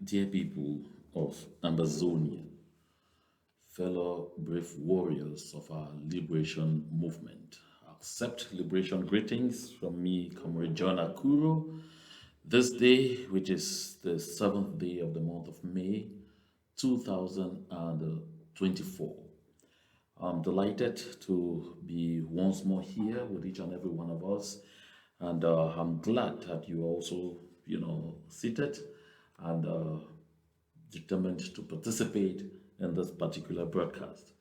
Dear people of Amazonia, fellow brave warriors of our liberation movement, accept liberation greetings from me, Comrade John Akuro. This day, which is the seventh day of the month of May 2024, I'm delighted to be once more here with each and every one of us, and I'm glad that you also, seated and determined to participate in this particular broadcast.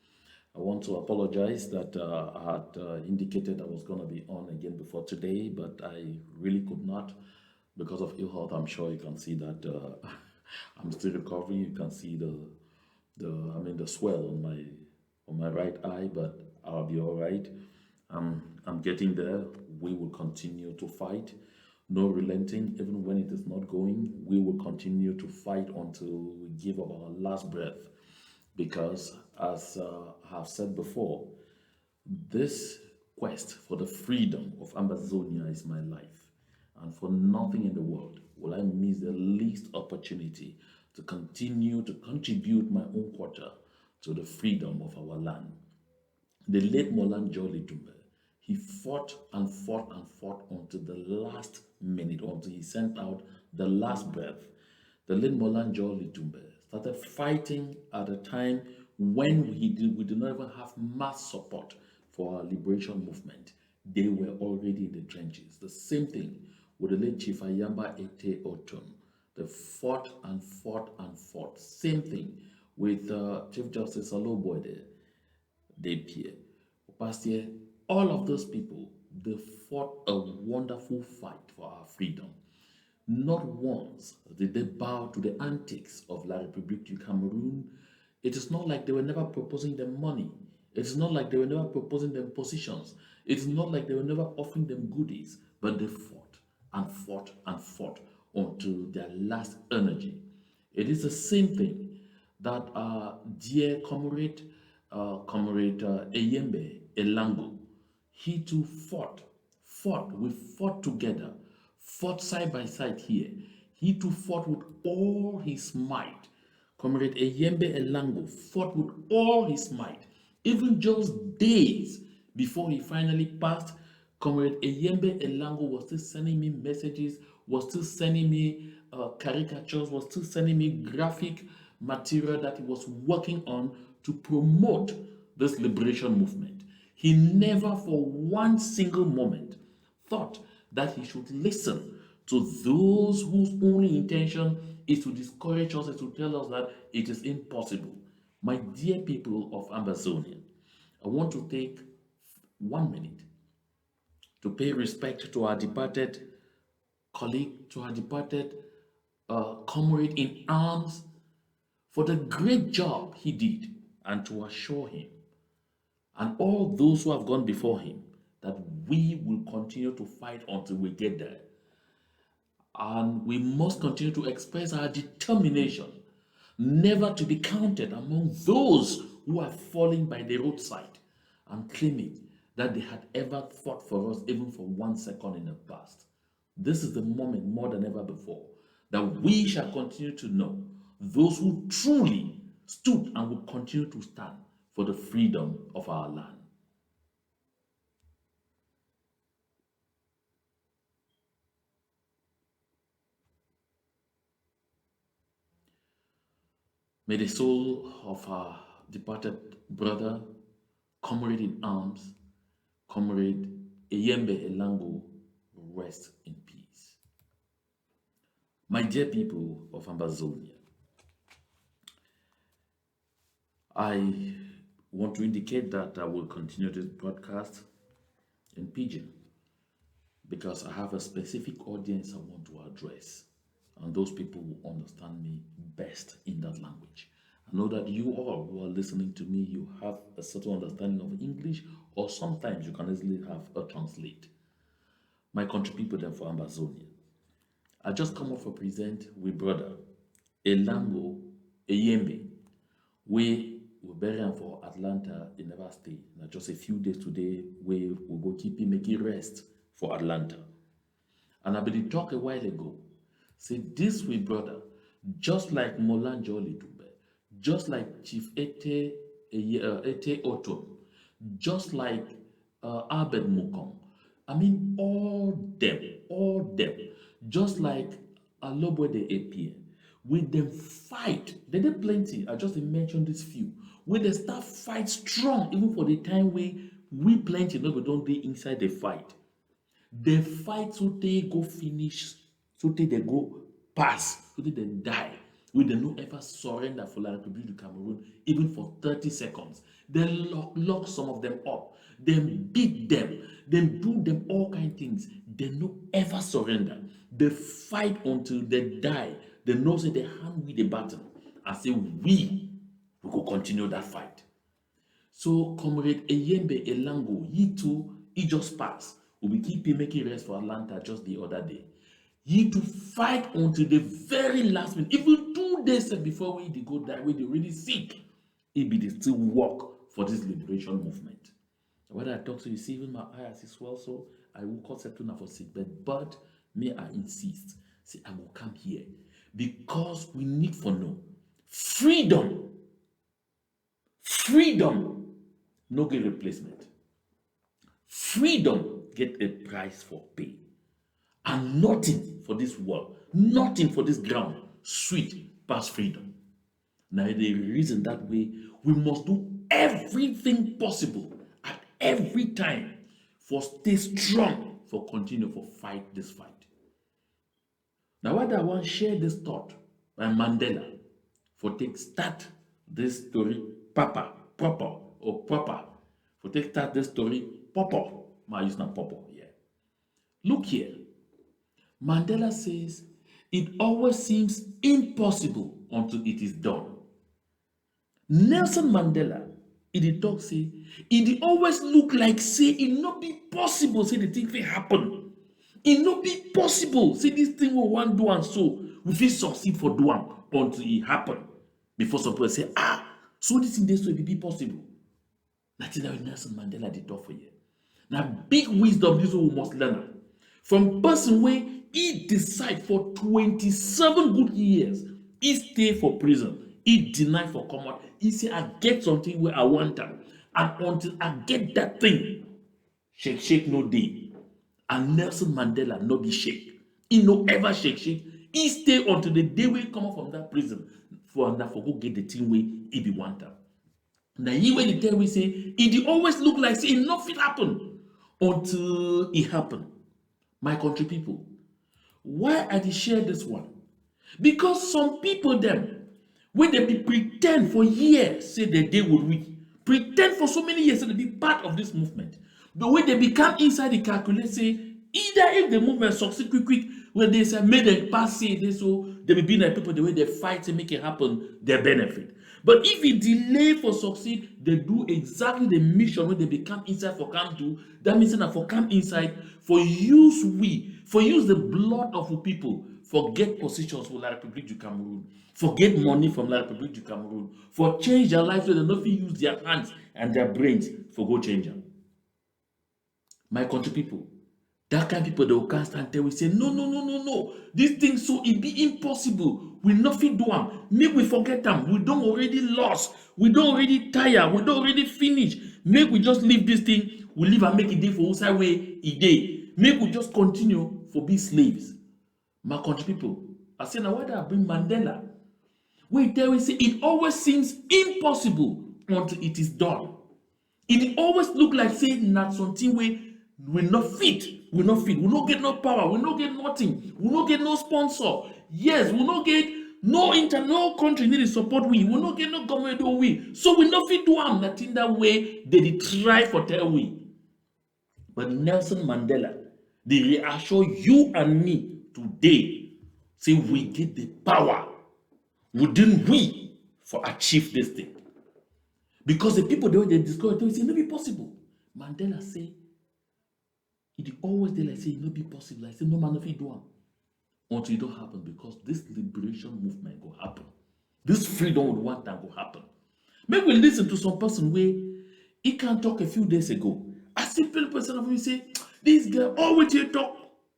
I want to apologize that I had indicated I was going to be on again before today, but I really could not because of ill health. I'm sure you can see that I'm still recovering. You can see the swell on my right eye, but I'll be all right. I'm getting there. We will continue to fight. No relenting, even when it is not going. We will continue to fight until we give up our last breath. Because, as I have said before, this quest for the freedom of Amazonia is my life. And for nothing in the world will I miss the least opportunity to continue to contribute my own quarter to the freedom of our land. The late Molan Jolly Dumbe, he fought and fought and fought until the last minute, until he sent out the last breath. The late Molan Jolly Dumbe started fighting at a time when we did not even have mass support for our liberation movement. They were already in the trenches. The same thing with the late Chief Ayamba Ete Otum. They fought and fought and fought. Same thing with Chief Justice Aloboide Pierre. Past year, all of those people, they fought a wonderful fight for our freedom. Not once did they bow to the antics of La République du Cameroon. It is not like they were never proposing them money. It is not like they were never proposing them positions. It is not like they were never offering them goodies, but they fought and fought and fought until their last energy. It is the same thing that dear comrade Eyembe Elango, he too fought. We fought together, fought side by side here. He too fought with all his might. Comrade Eyembe Elango fought with all his might. Even just days before he finally passed, Comrade Eyembe Elango was still sending me messages, was still sending me caricatures, was still sending me graphic material that he was working on to promote this liberation movement. He never for one single moment thought that he should listen to those whose only intention is to discourage us and to tell us that it is impossible. My dear people of Amazonia, I want to take 1 minute to pay respect to our departed colleague, to our departed comrade in arms for the great job he did, and to assure him and all those who have gone before him that we will continue to fight until we get there. And we must continue to express our determination never to be counted among those who are falling by the roadside and claiming that they had ever fought for us even for 1 second in the past. This is the moment more than ever before that we shall continue to know those who truly stood and will continue to stand for the freedom of our land. May the soul of our departed brother, comrade in arms, Comrade Eyembe Elango, rest in peace. My dear people of Amazonia, I want to indicate that I will continue this broadcast in Pidgin because I have a specific audience I want to address, and those people will understand me best in that language. I know that you all who are listening to me, you have a certain understanding of English, or sometimes you can easily have a translate. My country people then for Amazonia. I just come up for present with brother Elango Eyembe. We bury him for Atlanta, he never stay. Now just a few days today, we will go keep him making rest for Atlanta. And I been talk a while ago. Say this way, brother, just like Molanjo Litube, just like Chief Ete Oton, just like Abed Mukom. I mean, all them, just like Alobo de Epie. With them fight, they did plenty. I just mentioned this few. When they start fight strong, even for the time we plenty, no, we don't be inside the fight. The fight so they go finish, so they go pass, so they die. We they no ever surrender for La Republic du Cameroon, even for 30 seconds. They lock some of them up, then beat them, then do them all kind of things. They no ever surrender. They fight until they die. They know say they hand we the battle and say we go continue that fight. So, Comrade Eyembe Elango, he too, he just passed. We keep him making rest for Atlanta just the other day. He to fight until the very last minute, even 2 days before we they go die, when they really sick, he be they still work for this liberation movement. When I talk to you, see even my eyes as well, so I will call Setuna for sick, but may I insist, say I will come here because we need for no freedom. Freedom, no get replacement. Freedom get a price for pay. And nothing for this world, nothing for this ground, sweet past freedom. Now the reason that way, we must do everything possible at every time for stay strong, for continue for fight this fight. Now what I want to share this thought by Mandela for take start this story proper for take start this story proper. My use not proper, yeah. Look here. Mandela says it always seems impossible until it is done. Nelson Mandela, it talk say, it always look like say it not be possible, say the thing will happen. It not be possible, say this thing will want do and so we feel succeed for do until it happen. Before some people say, so this thing this will be possible. That's how Nelson Mandela did talk for you. Now big wisdom this we must learn. From person where he decide for 27 good years, he stay for prison, he deny for common, he say I get something where I want them. And until I get that thing, shake no day. And Nelson Mandela no be shake. He no ever shake. He stay until the day we come out from that prison for go get the thing where he be want them. Now he when the tell we say it always look like say nothing happen until it happen. My country people, why I did share this one? Because some people them when they be pretend for years say that they would win, pretend for so many years say they be part of this movement. The way they become inside the calculate say either if the movement succeed quick when they say make them pass say they so they be like people the way they fight to make it happen their benefit. But if it delay for succeed, they do exactly the mission when they become inside for come do. That means that for come inside for use the blood of the people for get positions for La République du Cameroon, for get money from La République du Cameroon, for change their life so they don't use their hands and their brains for go change them. My country people, that kind of people they will cast and tell we say no. This thing so it be impossible. We nothing do them. Make we forget them. We don't already lost. We don't already tire. We don't already finish. Make we just leave this thing. We leave and make it day for outside way a day. Make we just continue for be slaves. My country people, I say now why do I bring Mandela? We tell we say it always seems impossible until it is done. It always look like saying not something we not fit. We not get no power. We not get nothing. We not get no sponsor. Yes, we not get no country need to support we. We not get no government do we. So we not fit do am nothing that way they try for tell we. But Nelson Mandela, they reassure you and me today. Say we get the power within we for achieve this thing. Because the people they discover they say no be possible. Mandela say it always they like say it no be possible. I say no man if you do am until it don't happen because this liberation movement will happen. This freedom would want that will happen. Maybe we listen to some person where he can talk a few days ago. A simple person of you say this girl always you talk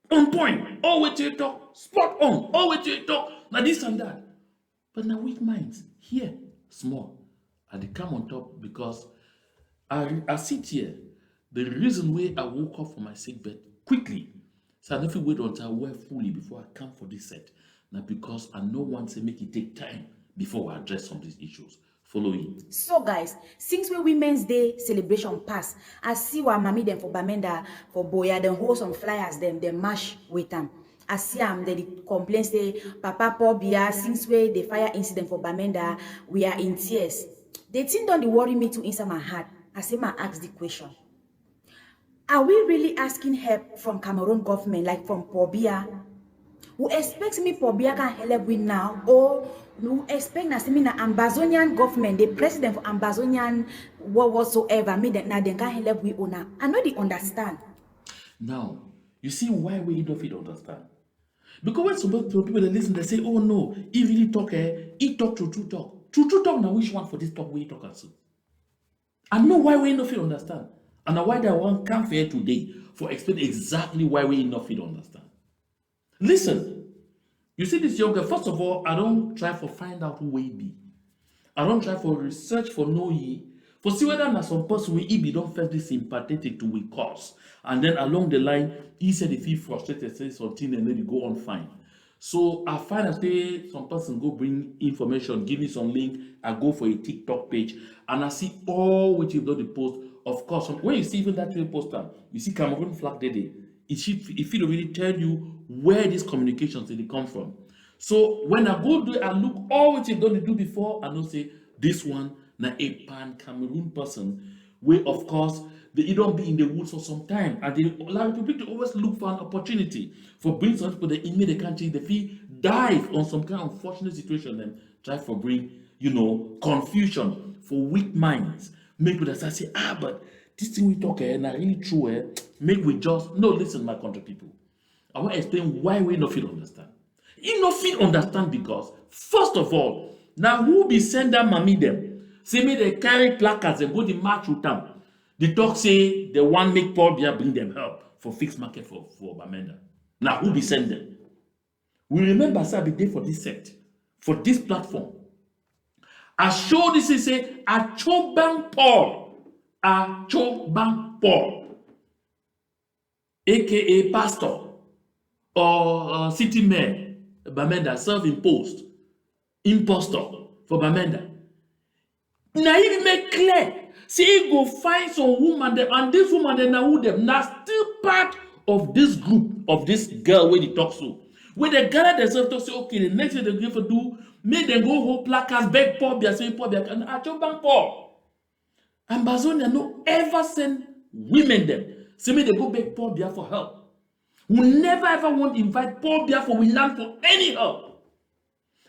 on point, always you talk spot on, always you talk like this and that. But now weak minds, here, small. And they come on top because I sit here. The reason why I woke up from my sick bed quickly, so I don't feel wait until I wear fully before I come for this set. Now because I know one say make it take time before we address some of these issues. Follow it. So guys, since we Women's Day celebration pass, I see what mommy them for Bamenda, for Boya, them hold some flyers, them they mash with them. I see they complain say, Papa Paul Bia, since we the fire incident for Bamenda, we are in tears. They think don't worry me to inside my heart. I say my ask the question. Are we really asking help from Cameroon government, like from Paul Bia? Who expects me Paul Bia can help with now, or who expect na me na Ambazonian government, the president for Ambazonian whatsoever, me that na they can help with ona. I know they understand. Now, you see why we don't feel understand. Because when some people they listen, they say, oh no, he really talk, he talk to true talk. True talk now which one for this talk we talk also? I know why we don't feel understand. And why that one come here today for explain exactly why we not feel understand. Listen, you see this young girl, first of all, I don't try for find out who we be. I don't try for research for know ye, for see whether na some person we be don't first be sympathetic to we cause. And then along the line, he said if he frustrated, say something and then he go on fine. So I find that say some person go bring information, give me some link, I go for a TikTok page, and I see all which you've done the post. Of course, when you see even that poster, you see Cameroon flag there. It will really tell you where these communications they come from. So when I go do, I look all what you've done to do before, I know say this one na a pan Cameroon person, where of course they don't be in the woods for some time, and they allow people to always look for an opportunity for bring some people that in the country they feel dive on some kind of unfortunate situation and try for bring confusion for weak minds. Make people that say but this thing we talk na really true make we just no listen my country people. I want to explain why we no feel understand. You no feel understand because first of all, now who be send that mommy them? Say me they carry placards and go to march with them. The talk say the one make Paul Bia bring them help for fixed market for Bamenda. Now who be send them? We remember say I be there for this set, for this platform. I show this is say Achobang Paul, aka pastor or city mayor Bamenda, self-imposed impostor for Bamenda. Now he make clear. See, he go find some woman there, and this woman then now who them now still part of this group of this girl where they talk so. When they gather themselves to say, okay, the next thing they go for do, make them go hold placards, beg Paul Bia, saying Paul Bia, and Achobang Paul. Ambazonia no ever send women them. Say me they go beg Paul Bia for help. We never ever want to invite Paul Bia for we land for any help.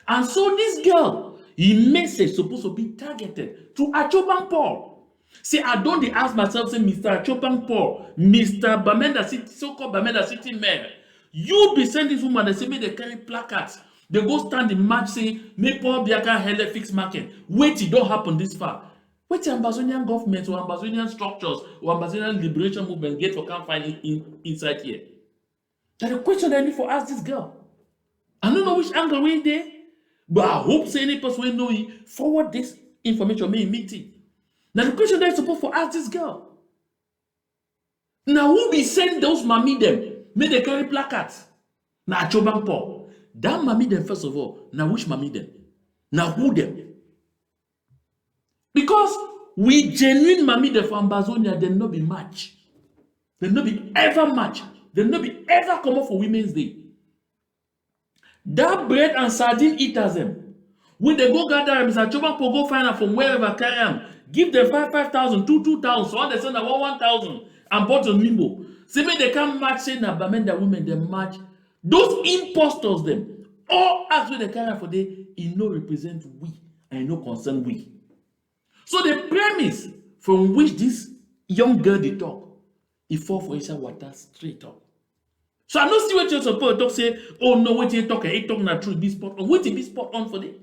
And so this girl, his message supposed to be targeted to Achobang Paul. See, I don't ask myself, say, Mr. Achobang Paul, Mr. Bamenda City, so-called Bamenda City Mayor, you be sending this woman, they say, me they carry placards. They go stand in match, say, make Paul Biaka help fix market. Wait, it don't happen this far. Wait till Ambazonian governments or Ambazonian structures or Ambazonian liberation movement get for can't find inside here. That's the question I need for ask this girl. I don't know which angle we're there, but I hope say any person will know it, forward this information, me meeting. Now the question that is supposed to ask this girl. Now who be send those mommy them? May they carry placards. Now Achobang Paul. That mommy them first of all. Now which mommy them? Now who them? Because we genuine mommy them from Ambazonia, they no be match. They no be ever match. They no be ever come up for Women's Day. That bread and sardine eaters them. When they go gather them, Mr. Achobang Paul go find them from wherever carry them. Give them 5,000, 2,000, so they send them 1,000 and bought a Mimbo. Say me they can't match say na Bamenda women, they match. Those impostors them, all as when they carry for they, it no represent we and no concern we. So the premise from which this young girl they talk, it fall for inside water straight up. So I don't see what you're supposed to talk, say, oh no, what you talk, it talk not true, be spot on. What be spot on for them?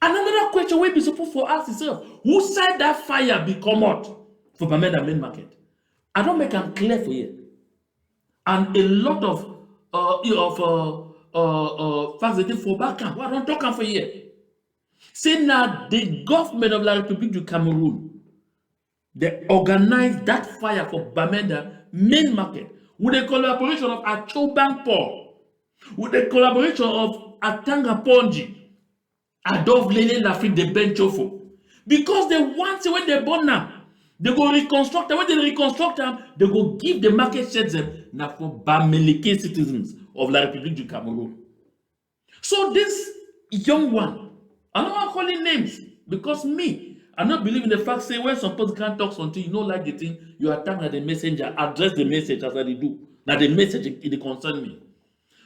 Another question we be supposed to ask yourself, who side that fire be come out for Bamenda main market? I don't make them clear for you. And a lot of facts they for back camp. Why don't talk am for here? Say now the government of La République du Cameroon, they organize that fire for Bamenda main market with the collaboration of Achoban Paul, with the collaboration of Atanga Ponji, Adolf Lele Lafrique de Benchofo. Because they want to, when they burn them, they go reconstruct them. When they reconstruct them, they go give the market share them now for Bamelike citizens of La République du Cameroon. So this young one, I don't want to call him names because me, I not believe in the fact say when some person can't talk something, you know like the thing, you attack at the messenger, address the message as I do. Now the message it concern me.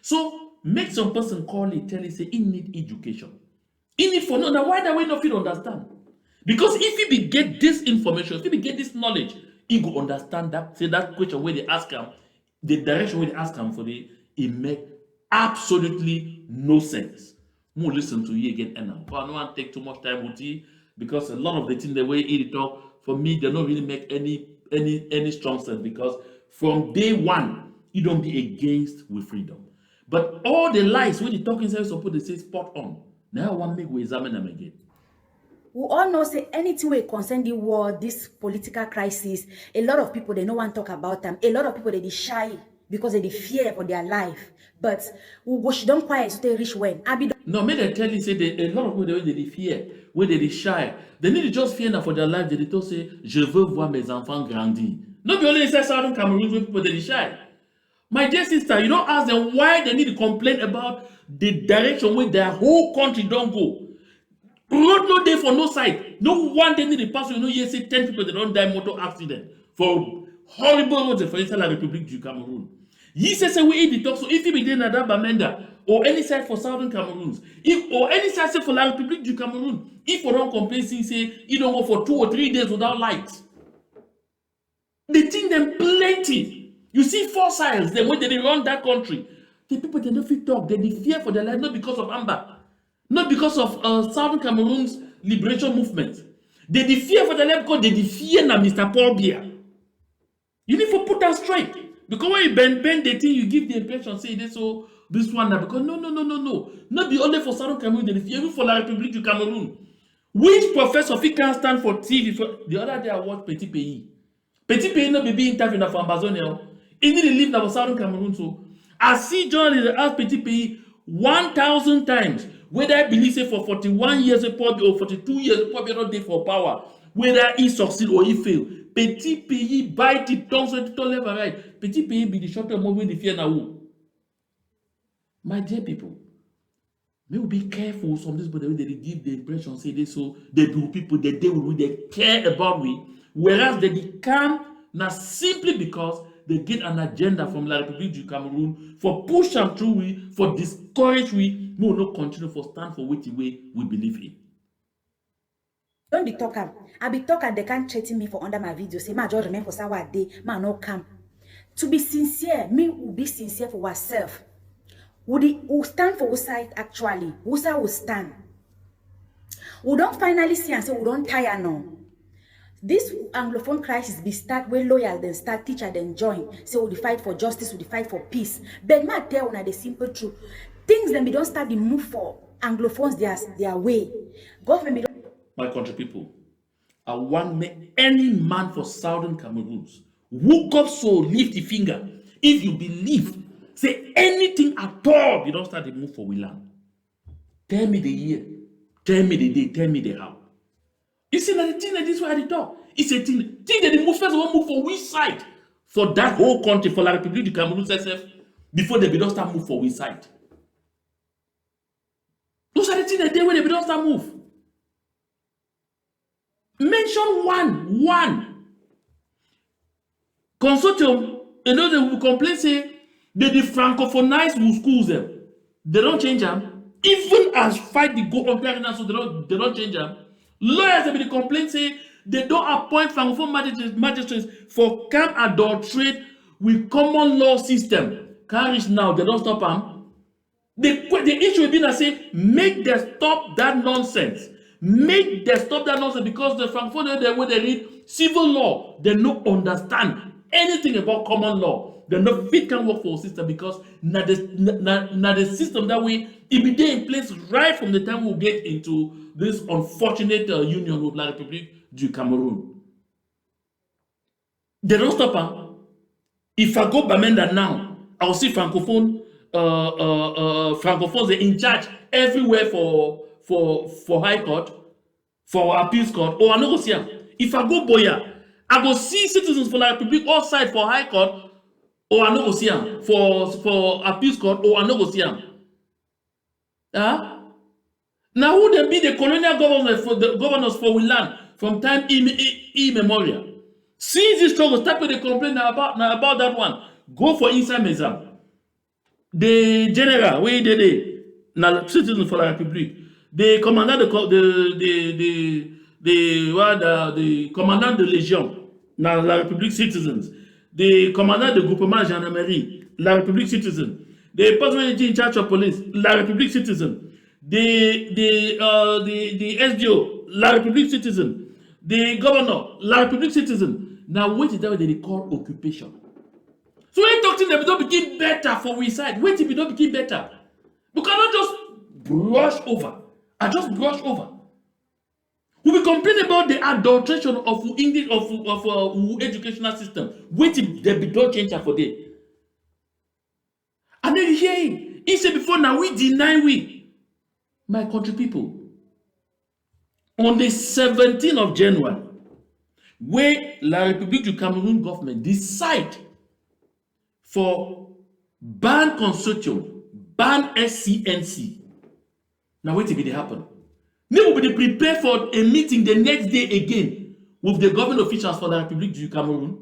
So make some person call it, tell it, say he need education. He need for no. Now why that way not feel understand? Because if he be get this information, if he be get this knowledge, he go understand that. Say that question where they ask him, the direction where they ask him for the, it make absolutely no sense. More listen to you again, and but I don't want to take too much time with you because a lot of the things the way he talk for me, they don't really make any strong sense because from day one, you don't be against with freedom. But all the lies when you talking sense support they say spot on. Now I want make we examine them again. We all know say anything we concern the war, this political crisis, a lot of people they no want to talk about them. A lot of people they shy because they fear for their life. But we should don't quiet so they reach when. No, may they tell you say a lot of people they fear, where they shy. They need to just fear now for their life. They don't say je veux voir mes enfants grandir. Not be only say Southern Cameroon when people they shy. My dear sister, you don't ask them why they need to complain about the direction where their whole country don't go. Road no day for no side. No one day need to pass. You know, you say 10 people they don't die motor accident for horrible roads for inside La République du Cameroon. Ye say we eat the talk. So if you be there na that Bamenda or any side for Southern Cameroons, if or any side say for La République du Cameroon, if you don't complain, say you don't go for 2 or 3 days without light. They think them plenty. You see 4 sides, then when they run that country, the people they don't fit talk, they fear for their life, not because of Amba, not because of Southern Cameroon's liberation movement. They fear for their life because they fear na Mr. Paul Biya. You need to put that straight. Because when you bend the thing, you give the impression, say this so this one, that because no. Not be only for Southern Cameroon, they fear, even for La République du Cameroon. Which professor if he can't stand for TV? The other day I watched Petit Pays. Petit Pays no be interview na for Ambazonia. He need to live na for Southern Cameroon. So I see journalists ask Petit Pays 1,000 times whether I believe say for 41 years or 42 years not day for power, whether he succeed or he fail. Petit Pays bite the tongue so it left and right. Petit Pays be the short-term movie the fear now. My dear people, may we be careful. Some of these people they give the impression say they so they do people they deal with they care about we, whereas they come now simply because they get an agenda from La République du Cameroon for push them through we, for discourage we, no continue for stand for which way we believe in. Don't be talking. I be talking. They can't threaten me for under my video. Say, ma just remember for some day, ma no come. To be sincere, me will be sincere for ourselves. We stand for our side actually. Who side will stand? We don't finally see and say we don't tire now. This Anglophone crisis be start where loyal then start, teacher then join. So we fight for justice, we fight for peace. But ma tell una the simple truth. Things then we don't start the move for Anglophones their way. Government be don't. My country people, I want make any man for Southern Cameroons woke up so lift the finger. If you believe, say anything at all, you don't start the move for we land. Tell me the year, tell me the day, tell me the how. You see that the thing that this way I talk. It's a thing that the move first one move for which side? For that whole country, for La République du Cameroon SF, before they don't start move for which side. Those are the things that they when they don't start move. Mention one. Consortium, you know, they will complain, say, they francophonize schools them. They don't change them. Even as fight the go on there now, so they don't change them. Lawyers have been complain, say, they don't appoint francophone magistrates for camp adulterate with common law system. Can't reach now, they don't stop them. The issue will be that say, make them stop that nonsense. Make them stop that nonsense because the francophone when they read civil law, they don't understand anything about common law, they no fit can work for a system because the system that way it be there in place right from the time we get into this unfortunate union with La République du Cameroon. They don't stop her. If I go Bamenda now, I'll see francophones are in charge everywhere for high court, for appeals court, or I no go see am. If I go Boya, I go see citizens for La République outside for high court, or I no go see am for appeals court, or I no go see am. Huh? Now who they be the colonial governors for we land from time immemorial? Since this struggle, start with the complaint about that one. Go for inside Mezam. The general, where they now citizens for la République. The commandant the commandant de Légion, now la République citizens. The commandant de groupement gendarmerie, la République citizen. The person in charge of police, la République citizen. The SDO, la République citizen. The governor, la République citizen. Now, what is that they call occupation? So when talking them don't become better for we side, wait till we don't become better. We cannot just brush over. I just brush over. We will complain about the adulteration of English of educational system. Wait till they don't change for them. And then here, he said before now we deny we, my country people. On the 17th of January, where La République du Cameroon government decide for ban consortium, ban SCNC. Now wait till it happen. Now we will prepare for a meeting the next day again with the government officials for La République du Cameroon.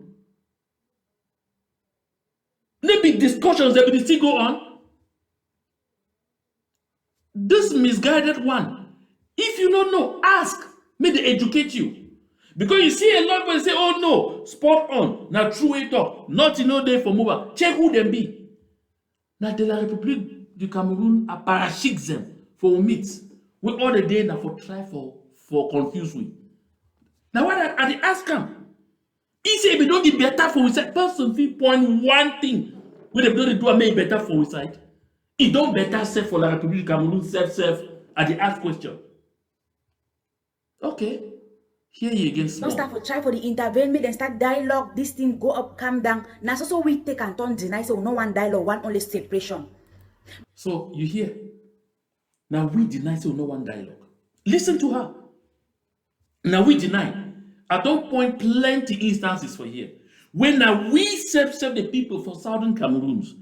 Maybe discussions that will still go on. This misguided one. If you don't know, ask. May they educate you. Because you see a lot of people say, oh no, spot on. Now true way talk. Nothing no day for mobile. Check who them be. Now the La République du Cameroon a parachik them for meet. We all the day now for try for confuse we. Now what are they ask him? He say we don't get better for we side. Person feel point one thing. We they don't do a make better for we side. It don't better self for La République du Cameroon self at the ask question. Okay. Here you again small. Don't start for try for the intervene, make them start dialogue, this thing go up, calm down. Now so we take and turn deny, so no one dialogue, one only separation. So you hear? Now we deny, so no one dialogue. Listen to her. Now we deny. I don't point plenty instances for here. When now we serve the people for southern Cameroons,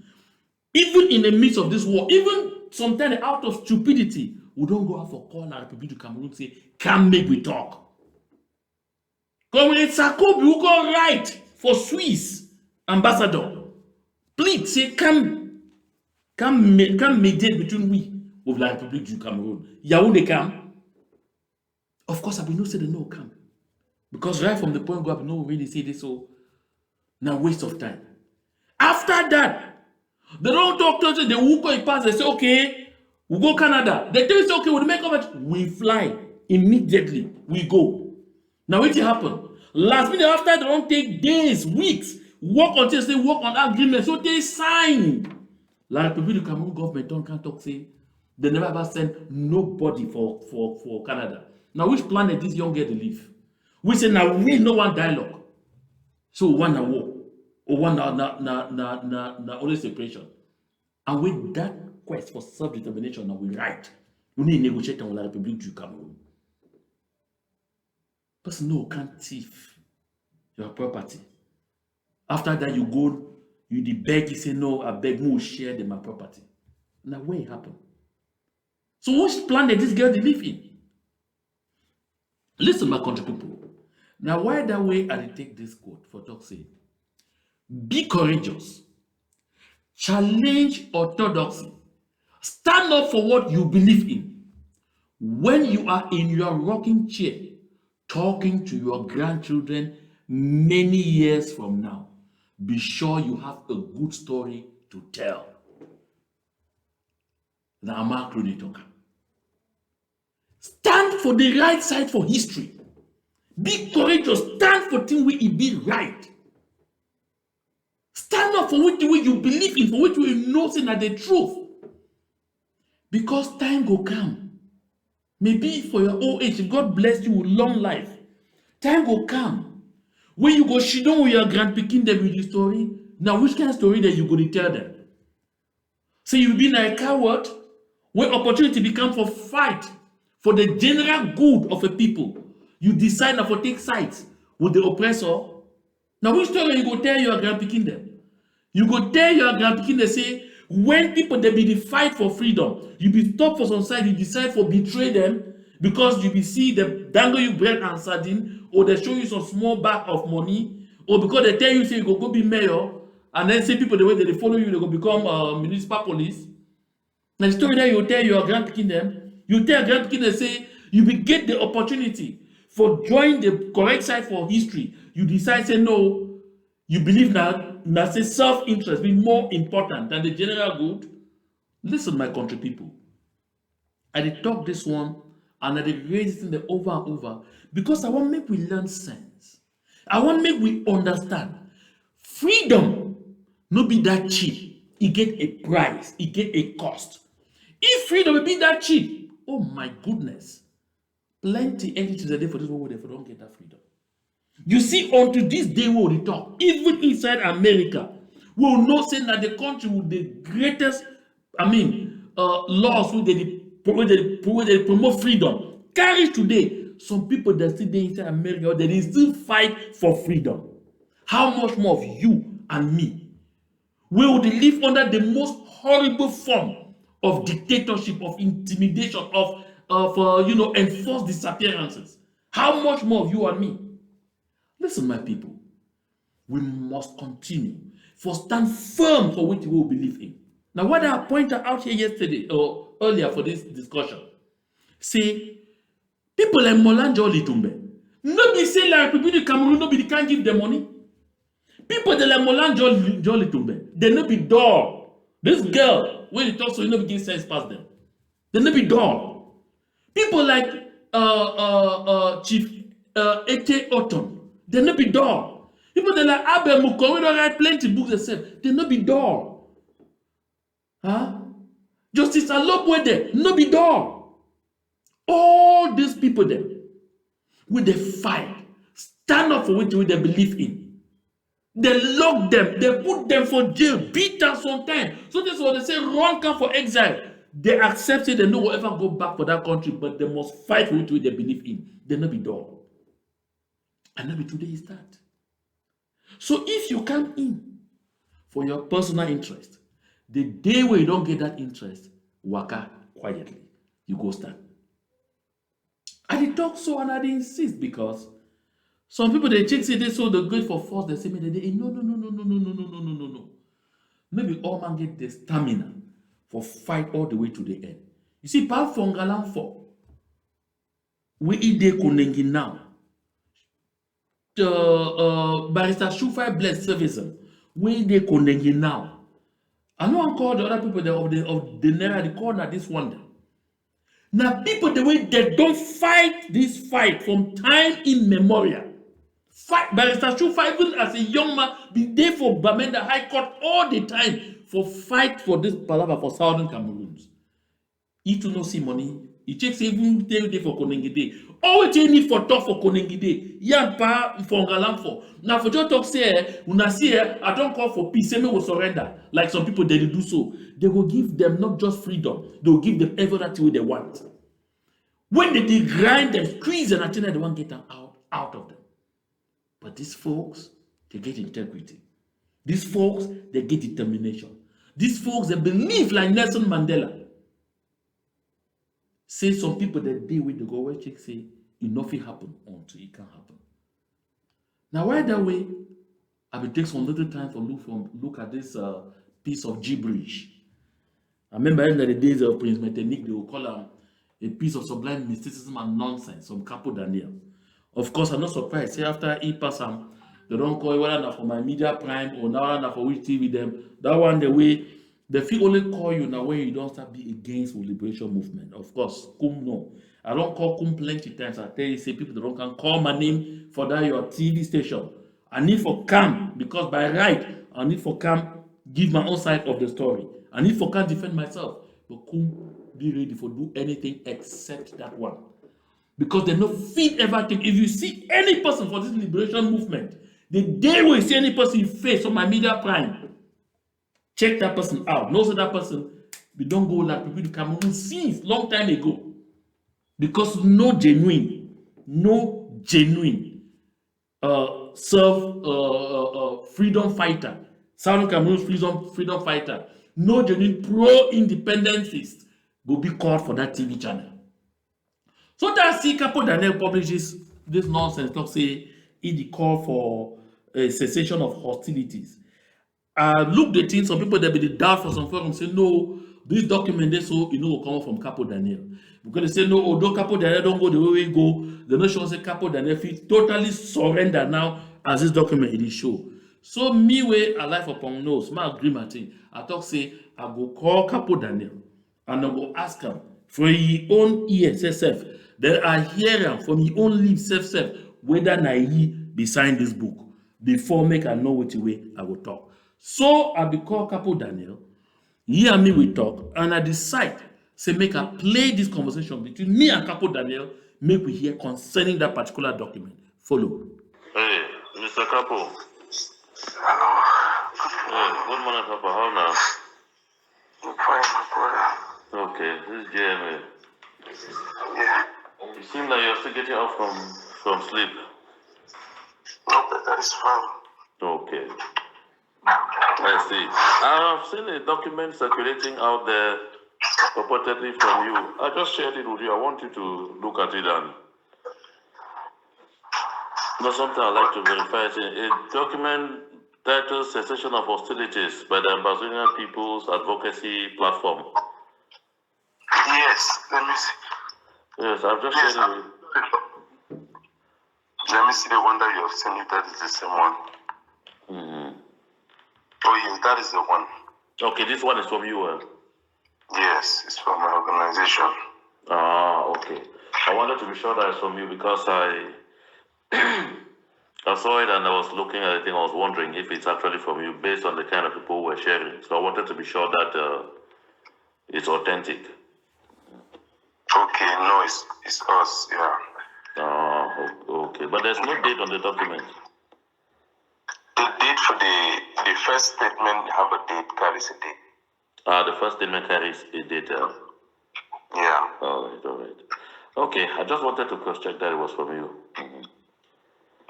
even in the midst of this war, even sometimes out of stupidity, we don't go out for call La République du Cameroon say, come make we talk. Comrade Sakobi who go right for Swiss ambassador. Please say come mediate between we with La République du Cameroon. Yaoundé come. Of course, I will not say the no come. Because right from the point go up, no really say this, so now waste of time. After that, they don't talk to the who go pass, they say, okay, we go Canada. They tell you, okay, we'll make up, we fly immediately, we go. Now what happen? Last minute after they don't take days, weeks, work until they work on agreement, so they sign. La République du Cameroon government don't can't talk say they never ever send nobody for Canada. Now which planet this young girl to live? We say now we no one dialogue. So one na war or one na only separation. And with that quest for self-determination now we right. We need to negotiate on La République du Cameroon. Because no can't thief your property. After that, you go, you the beg, you say, no, I beg more share my property. Now, where it happen? So, which planet this girl live in? Listen, my country people. Now, why that way I take this quote for talk say, be courageous, challenge orthodoxy, stand up for what you believe in. When you are in your rocking chair, talking to your grandchildren many years from now, be sure you have a good story to tell. Now, Mark Rudy talker. Stand for the right side for history. Be courageous. Stand for things where it be right. Stand up for which way you believe in, for which way you know say na the truth. Because time go come. Maybe for your old age, if God bless you with long life, time go come when you go sit down with your grandpikin dem with the story. Now, which kind of story that you go to tell them? So you be like a coward when opportunity become for fight for the general good of a people. You decide na for take sides with the oppressor. Now, which story you go tell your grandpikin dem? You go tell your grandpikin dey say when people dey be dey fight for freedom, you be stop for some side, you decide for betray them because you be see dem dangle you bread and sardine, or dey show you some small bag of money, or because dey tell you say you go be mayor, and then say people the way they dey follow you, they go become municipal police. Na the story that you tell your grandpikin dem, you tell grandpikin dem say you be get the opportunity for join the correct side for history. You decide say no, you believe that say self-interest be more important than the general good. Listen, my country people, I dey talk this one and I dey raise it over and over because I want make we learn sense. I want make we understand freedom no be that cheap. E get a price, e get a cost. If freedom be that cheap, oh my goodness, plenty entities are there for this world where they don't get that freedom. You see, unto this day we will talk, even inside America, we will not say that the country with the greatest, laws where they promote freedom. Carry today, some people that still there inside America, they still fight for freedom. How much more of you and me? We would live under the most horrible form of dictatorship, of intimidation, of enforced disappearances. How much more of you and me? Listen, my people, we must continue for stand firm for which we will believe in. Now, what I pointed out here yesterday or earlier for this discussion, say people like Molanjo Litumbe, nobody say like people in Cameroon, nobody can give them money. People that like Molanjo Litumbe, they no be dull. This girl, when you talk so you no begin sense past them. They no be dull. People like Chief Ete Oton, they no be dull. People that like Abel Mukon, we don't write plenty books themselves, they no be dull. Huh? Justice Alopwede, no be dull. All these people them, with the fight, stand up for what they believe in. They lock them, they put them for jail, beat them sometimes. So this is what they say, run come for exile. They accept it, they no will ever go back for that country, but they must fight for what they believe in. They not be dull. And maybe today is that. So if you come in for your personal interest, the day where you don't get that interest, waka quietly. You go stand. I did talk so and I did insist because some people they check say they so the good for force, they say me they no. Maybe all man get the stamina for fight all the way to the end. You see, Paul Fongalan for we ide konengi now. Barrister Shufai bless service. We ide konengi now. I know I'm called the other people of the Naira, the corner, this one. Now, people, the way they don't fight this fight from time immemorial. Fight, Barrister Shufai, even as a young man, be there for Bamenda High Court all the time for fight for this palaver for Southern Cameroons. He to no see money. He checks even day for Konengide. All you need for talk for Konengide. Yan pa for Ngalam for. Now for just talk say, una see I don't call for peace. Say me will surrender. Like some people they do so. They will give them not just freedom. They will give them everything they want. When they grind them, squeeze and until they won't get them out of them. But these folks, they get integrity. These folks, they get determination. These folks, they believe like Nelson Mandela. Say some people that day with the go where check say it nothing happen until it can happen. Now why that way? I will take some little time for look at this piece of gibberish. I remember in the days of Prince Metternich, they will call him a piece of sublime mysticism and nonsense, some Capo Daniel. Of course, I'm not surprised. Say after he pass him, they don't call it whether not for my media prime or now not for which TV them. That one the way. The feel only call you now when you don't start be against the liberation movement. Of course, come no. I don't call come plenty times. I tell you, say people don't can call my name for that your TV station. I need for come because by right, I need for Cam give my own side of the story. I need for Cam defend myself. But couldn't be ready for do anything except that one. Because they no fit everything. If you see any person for this liberation movement, the day we see any person face on my media prime, check that person out. Know that person, we don't go like people to Cameroon since long time ago. Because no genuine freedom fighter, Southern Cameroon's freedom fighter, no genuine pro-independentist will be called for that TV channel. So that see Capo Daniel publishes this nonsense, talk say he call for a cessation of hostilities. Look the thing, some people they be the doubt for some forums say no, this document they so you know will come from Capo Daniel. Because they say no, although Capo Daniel don't go the way we go, they no sure say Capo Daniel fit totally surrender now as this document it is show. So me way a life upon nose, my agree my thing. I talk say I go call Capo Daniel and I go ask him for his own ears self. Then I hear him from his own lips self whether na he be sign this book before make I know which way I will talk. So I be call Capo Daniel, he and me we talk, and I decide say make I play this conversation between me and Capo Daniel, make we hear concerning that particular document. Follow. Hey, Mr. Capo. Hello. Hey, good morning, Papa. How now? I'm fine, my brother. Okay, this is JMA. Yeah. You seem like you're still getting up from sleep. No, that is fine. Okay. I see. I've seen a document circulating out there purportedly from you. I just shared it with you. I want you to look at it and not something I like to verify. It's a document titled Cessation of Hostilities by the Ambazonian People's Advocacy Platform. Yes, let me see. Yes, I've just shared it. Let me see the one that you have sent me. That is the same one. Oh, yes, that is the one. Okay, this one is from you. Yes, it's from my organization. Okay. I wanted to be sure that it's from you because I saw it and I was looking at it and I was wondering if it's actually from you based on the kind of people who were sharing. So I wanted to be sure that it's authentic. Okay, no, it's us, yeah. Okay. But there's no date on the document. The date for the first statement have a date, carries a date. The first statement carries a date. Yeah. All right. Okay, I just wanted to cross-check that it was from you.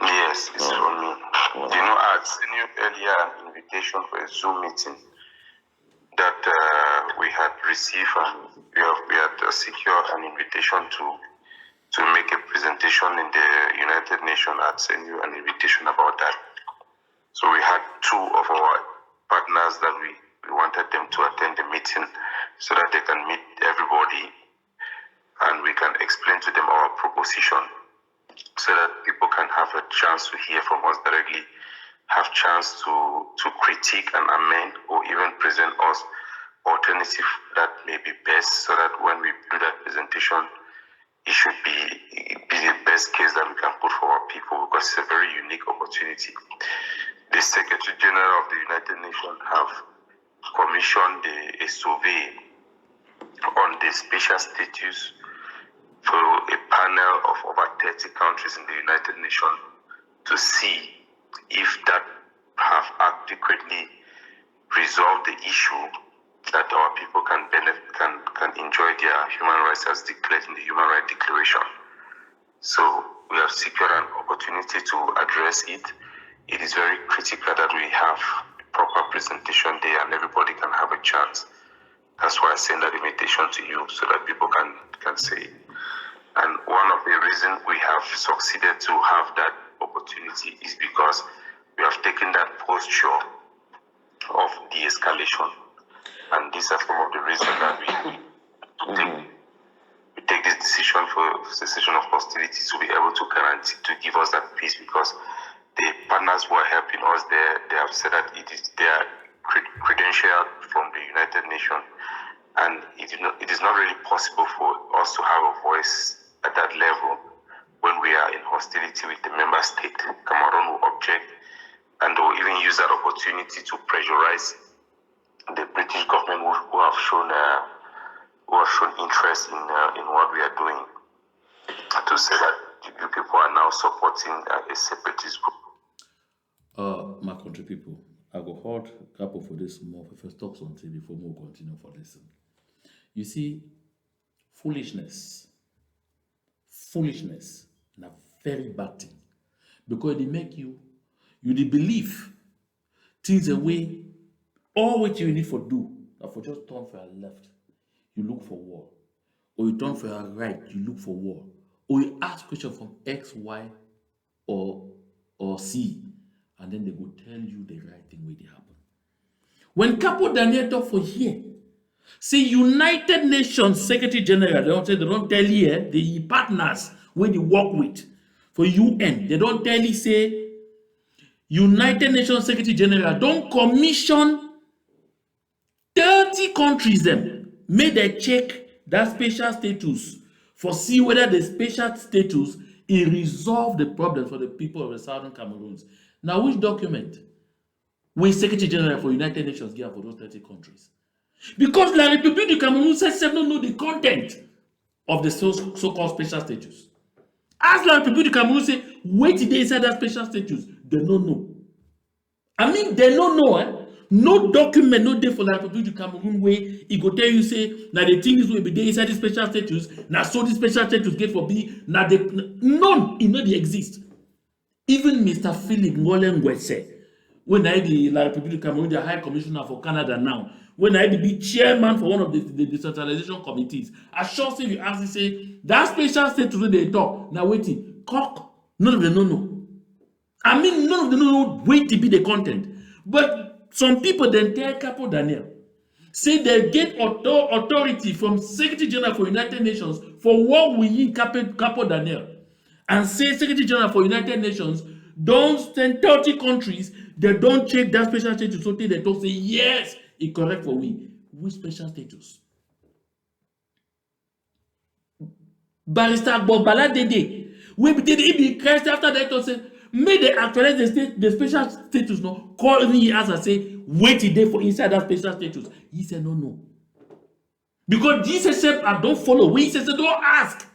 Yes, it's from me. Wow. You know, I had sent you earlier an invitation for a Zoom meeting that we had received, and we had secured an invitation to make a presentation in the United Nations. I had sent you an invitation about that. So we had two of our partners that we wanted them to attend the meeting so that they can meet everybody and we can explain to them our proposition so that people can have a chance to hear from us directly, have chance to critique and amend or even present us alternative that may be best so that when we do that presentation, it should be the best case that we can put for our people because it's a very unique opportunity. The Secretary General of the United Nations have commissioned a survey on the special status for a panel of over 30 countries in the United Nations to see if that have adequately resolved the issue that our people can benefit, can enjoy their human rights as declared in the Human Rights Declaration. So we have secured an opportunity to address it. It is very critical that we have a proper presentation there and everybody can have a chance. That's why I send that invitation to you so that people can say it. And one of the reasons we have succeeded to have that opportunity is because we have taken that posture of de-escalation. And these are some of the reasons that we take this decision for cessation of hostilities to be able to guarantee, to give us that peace because the partners who are helping us there, they have said that they are credentialed from the United Nations, and it is not really possible for us to have a voice at that level when we are in hostility with the member state. Cameroon will object, and they will even use that opportunity to pressurize the British government who have shown interest in what we are doing, to say that you people are now supporting a separatist group. My country people, I go hold couple for this more first talk something before we continue for listen. You see, foolishness, na very bad thing, because they make you dey believe things away. All what you need for do, that for just turn for your left, you look for war, or you turn for your right, you look for war, or you ask question from X, Y, or C, and then they go tell you the right thing where they happen. When Capo Daniel talk for here, say United Nations Secretary General, they don't tell you the partners where they work with for UN. They don't tell you say United Nations Secretary General don't commission 30 countries them may they check that special status for see whether the special status it resolve the problems for the people of the Southern Cameroons. Now, which document will Secretary General for United Nations give for those 30 countries? Because La République du Cameroun says they don't know the content of the so-called special status. As La République du Cameroun say, wait till they inside that special status, they don't know. I mean, they don't know. No document, no day for La République du Cameroun where it go tell you say, now the thing is will be there inside the special status, now so the special status get for be, now the none, it know they exist. Even Mr. Philip Ngolen Ngwese, when I be La République du Cameroun, the High Commissioner for Canada now, when I be chairman for one of the decentralization committees, I sure say you ask, say, that special status they talk, now waiting, cock, none of them know. I mean, none of them know wait to be the content. But some people then tell Capo Daniel, say they get authority from Secretary General for United Nations for what we need Capo Daniel. And say Secretary General for United Nations don't send 30 countries, they don't check that special status. So they don't say, yes, it's correct for we. Which special status? Barrister Bobala Dede, we did it be Christ after that to say, may they actualize the special status, no? Call me as I say, wait a day for inside that special status. He said, no. Because Jesus said, I don't follow. He said, don't ask.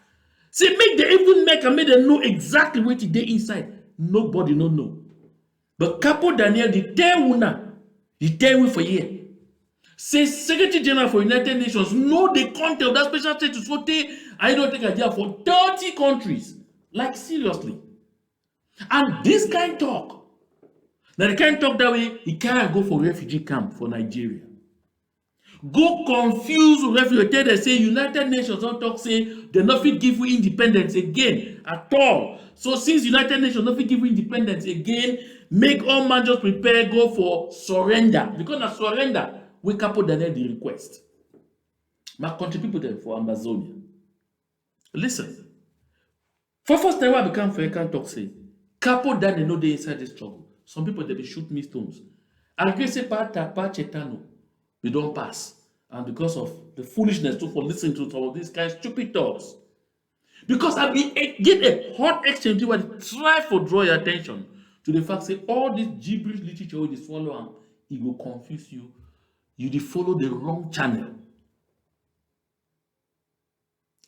Say, make they even make and make them know exactly what they inside. Nobody no know. But Capo Daniel, the tell una, the tell we for here. Say Secretary General for United Nations know the content of that special status. So I don't take a job for 30 countries. Like seriously. And this kind talk. Now the kind talk that way, he can't go for refugee camp for Nigeria. Go confuse refugee. Tell them say United Nations don't talk say they not fit give you independence again at all. So since United Nations not fit give you independence again, make all man just prepare go for surrender. Because na surrender, we Capo Daniel the request. My country people there for Amazonia. Listen. For first time I become fair can talk say Capo Daniel know they inside this struggle. Some people they be shoot me stones. And they say pa chetano. We don't pass. And because of the foolishness too for listening to some of these guys' stupid talks. Because I get a hot exchange where they try for draw your attention to the fact say all this gibberish literature will swallow and it will confuse you. You follow the wrong channel.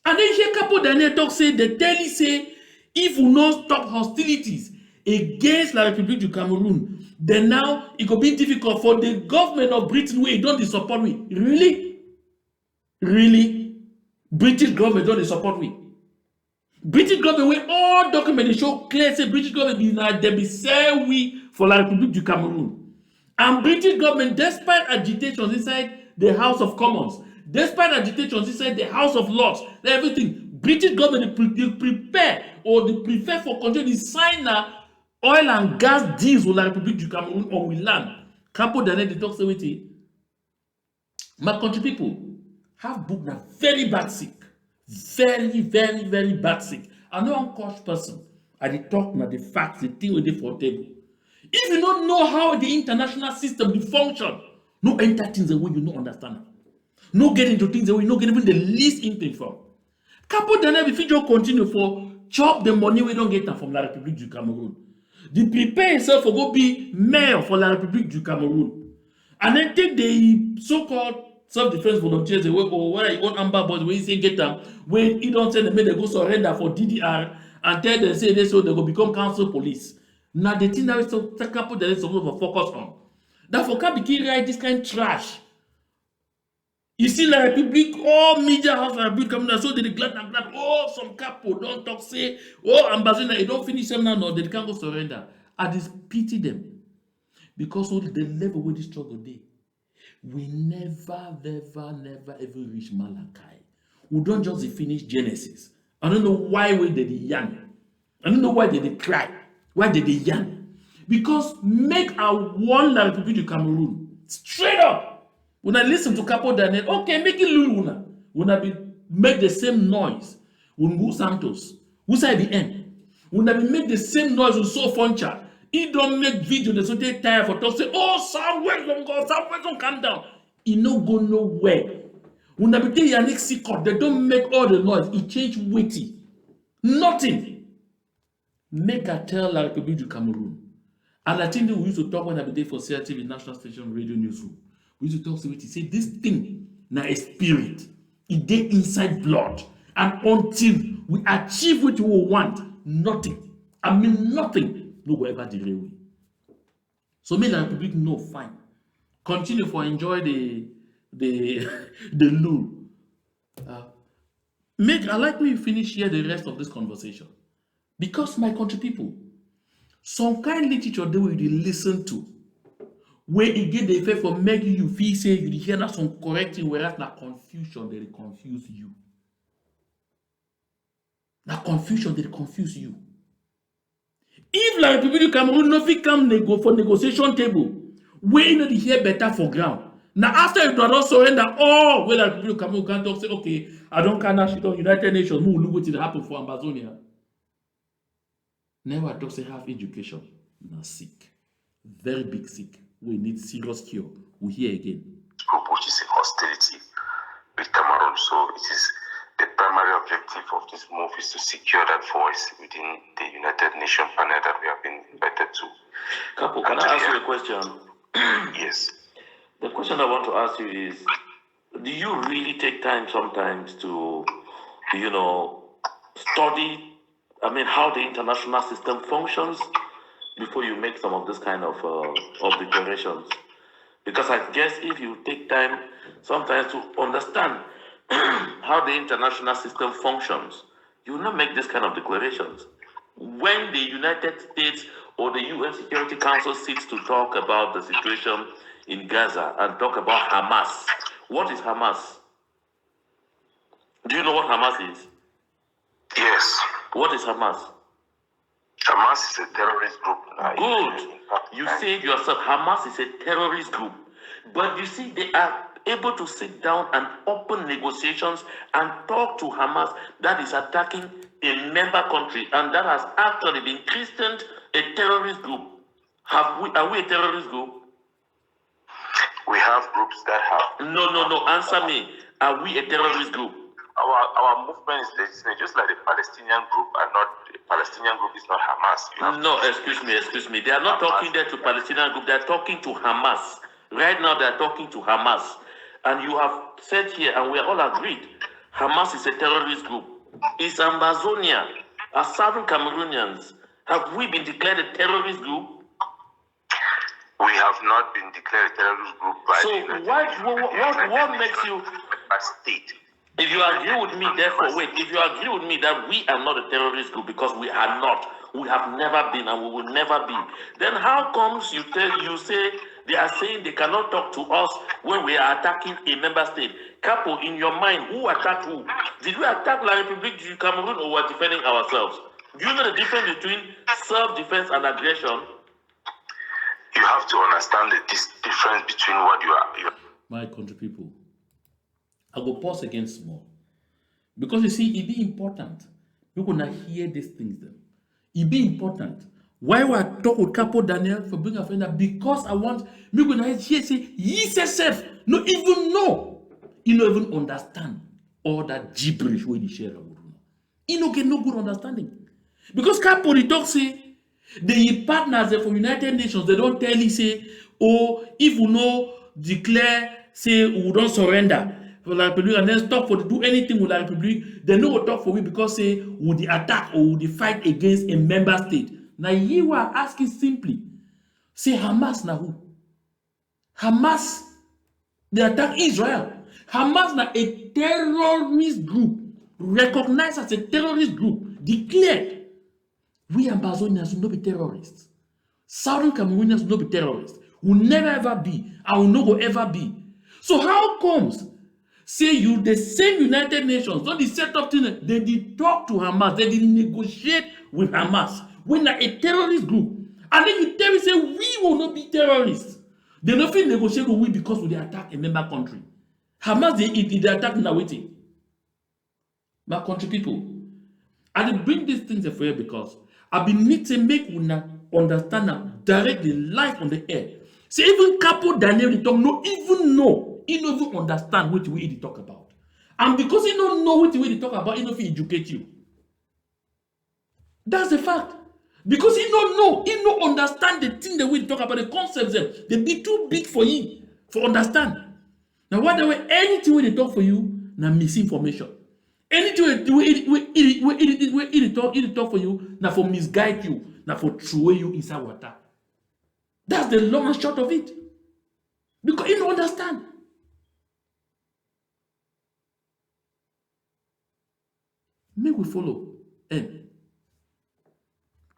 And then here Capo Daniel talk say they tell you say if we not stop hostilities against La République du Cameroun, then now it could be difficult for the government of Britain where it don't support we. Really? Really? British government don't support we. British government where all documents show clear say British government be now they be say we for La République du Cameroun. And British government, despite agitations inside the House of Commons, despite agitations inside the House of Lords, everything, British government they prepare or they prefer for country to sign oil and gas deals with La République du Cameroun on we land. Capo Daniel they talk say my country people have booked a very bad sick. Very, very, very bad sick. I'm not a coach person. I dey talk na the facts, the thing we dey for table. If you don't know how the international system dey function, no enter things the way you no understand. No get into things the way you no get even the least inkling from. Capo Daniel if you just continue for chop the money we don't get from La République du Cameroun. They prepare himself for go be mayor for La République du Cameroon. And then take the so-called self-defense volunteers away or where he own amber boys where he say get them, when he don't send them, make they go surrender for DDR and tell them say they so they go become council police. Now the thing that is so couple that is supposed to focus on. That for can be write this kind of trash. You see La République, all media house La République coming out, so they glad and glad. Oh, some capo don't talk, say, oh, ambassador, you don't finish them now, no, they can't go surrender. I just pity them. Because of the level where the struggle they, we never ever reach Malachi. We don't just finish Genesis. I don't know why we did the young. I don't know why they cry. Why did they young? Because make a one La République du Cameroon straight up. When I listen to Capo Daniel, okay, make it Luluna. When I be make the same noise with Wu Santos, who say the end. When I be make the same noise with So Foncha, he don't make video, they so they tired for talk, say, oh, Southwest don't go, Southwest don't come down. He no go nowhere. When I be tell Yannick Sikot, they don't make all the noise, he change weighty. Nothing. Make a tell La République du Cameroon. And I think that we used to talk when I be there for CRTV National Station Radio Newsroom. We used to talk to it, say this thing now a spirit. It dey inside blood. And until we achieve what we want, nothing. I mean nothing. No go ever derail we. So make the Republic know fine. Continue for enjoy the lure. I like when you finish here the rest of this conversation. Because my country people, some kind literature they will listen to. Where it get the effect for making you feel say you hear that some correcting, whereas na confusion they confuse you. Na confusion they confuse you. If La République du Cameroun no fit come for negotiation table, where you know the hear better for ground. Now after you do not surrender all, where La République du Cameroun can talk say, okay, I don't can't shit on United Nations, who look what happen for Amazonia. Never talk say have education. Na sick. Very big sick. We need serious cure. We hear again. Group which is in hostility with Cameroon. So it is the primary objective of this move is to secure that voice within the United Nations panel that we have been invited to. Capo, can I ask you a question? Yes. The question I want to ask you is, do you really take time sometimes to, study, how the international system functions before you make some of this kind of declarations? Because I guess if you take time sometimes to understand how the international system functions, you will not make this kind of declarations. When the United States or the UN Security Council sits to talk about the situation in Gaza and talk about Hamas, what is Hamas? Do you know what Hamas is? Yes. What is Hamas? Hamas is a terrorist group. Good. You said yourself, Hamas is a terrorist group. But you see, they are able to sit down and open negotiations and talk to Hamas that is attacking a member country and that has actually been christened a terrorist group. Are we a terrorist group? We have groups that have... No. Answer me. Are we a terrorist group? Our movement is legitimate, just like the Palestinian group are not... The Palestinian group is not Hamas. No, excuse me. They are not talking there to Palestinian group. They are talking to Hamas. Right now, they are talking to Hamas. And you have said here, and we are all agreed, Hamas is a terrorist group. It's Amazonia. As Southern Cameroonians, have we been declared a terrorist group? We have not been declared a terrorist group by so the United what makes you... state. If you agree with me, therefore, if you agree with me that we are not a terrorist group because we are not, we have never been and we will never be, then how comes you say they are saying they cannot talk to us when we are attacking a member state? Capo, in your mind, who attacked who? Did we attack La République du Cameroun or were defending ourselves? Do you know the difference between self-defense and aggression? You have to understand the difference between what you are. My country people, I go pause again small. Because you see, it be important. We're gonna hear these things then. It be important. Why would I talk with Capo Daniel for being a friend? Because I want me gonna hear say, he self, no even know. You don't even understand all that gibberish where they share. You don't get no good understanding. Because Capo they talk say, The partners for United Nations, they don't tell you say, oh, if we no declare, say we don't surrender for the Republic and then stop for to do anything with the Republic, they no go talk for we because say would the attack or would the fight against a member state. Now you are asking simply, say Hamas na who? Hamas, they attack Israel. Hamas na a terrorist group, recognized as a terrorist group, declared. We Ambazonians will not be terrorists. Southern Cameroonians will not be terrorists. Will never ever be. And will not go ever be. So how comes, say you, the same United Nations, not the set up thing, they did talk to Hamas, they did negotiate with Hamas. When a terrorist group. And then you tell me, say, we will not be terrorists. They don't feel negotiate with we because we attack a member country. Hamas, they attack now waiting. My country people. I dey bring these things for you because I be need to make una understand am directly live on the air. Say even Capo Daniel dey talk no even know, he no even understand what we dey talk about. And because he don't know what we dey talk about, he no fit educate you. That's the fact. Because he don't know, he no understand the thing that we talk about, the concepts them. They be too big for him for understand. Now whatever anything we dey talk for you, na misinformation. Anything we talk for you, now for misguide you, now for throw you inside water. That's the long and short of it. Because you don't understand. Make we follow. And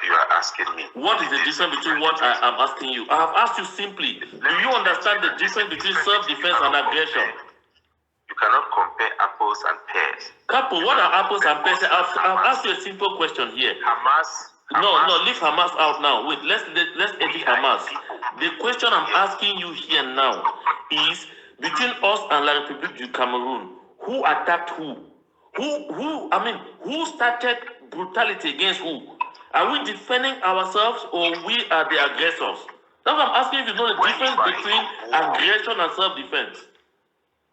You are asking me. What is the difference between what I am asking you? I have asked you simply, do you understand the difference between self-defense and aggression? You cannot compare apples and pears. Capo, what are apples and pears? I've asked you a simple question here. Hamas. No, leave Hamas out now. Wait, let's edit Hamas. The question I'm asking you here now is between us and La République du Cameroon, who attacked who? Who started brutality against who? Are we defending ourselves or we are the aggressors? That's what I'm asking if you know the difference between aggression and self-defense.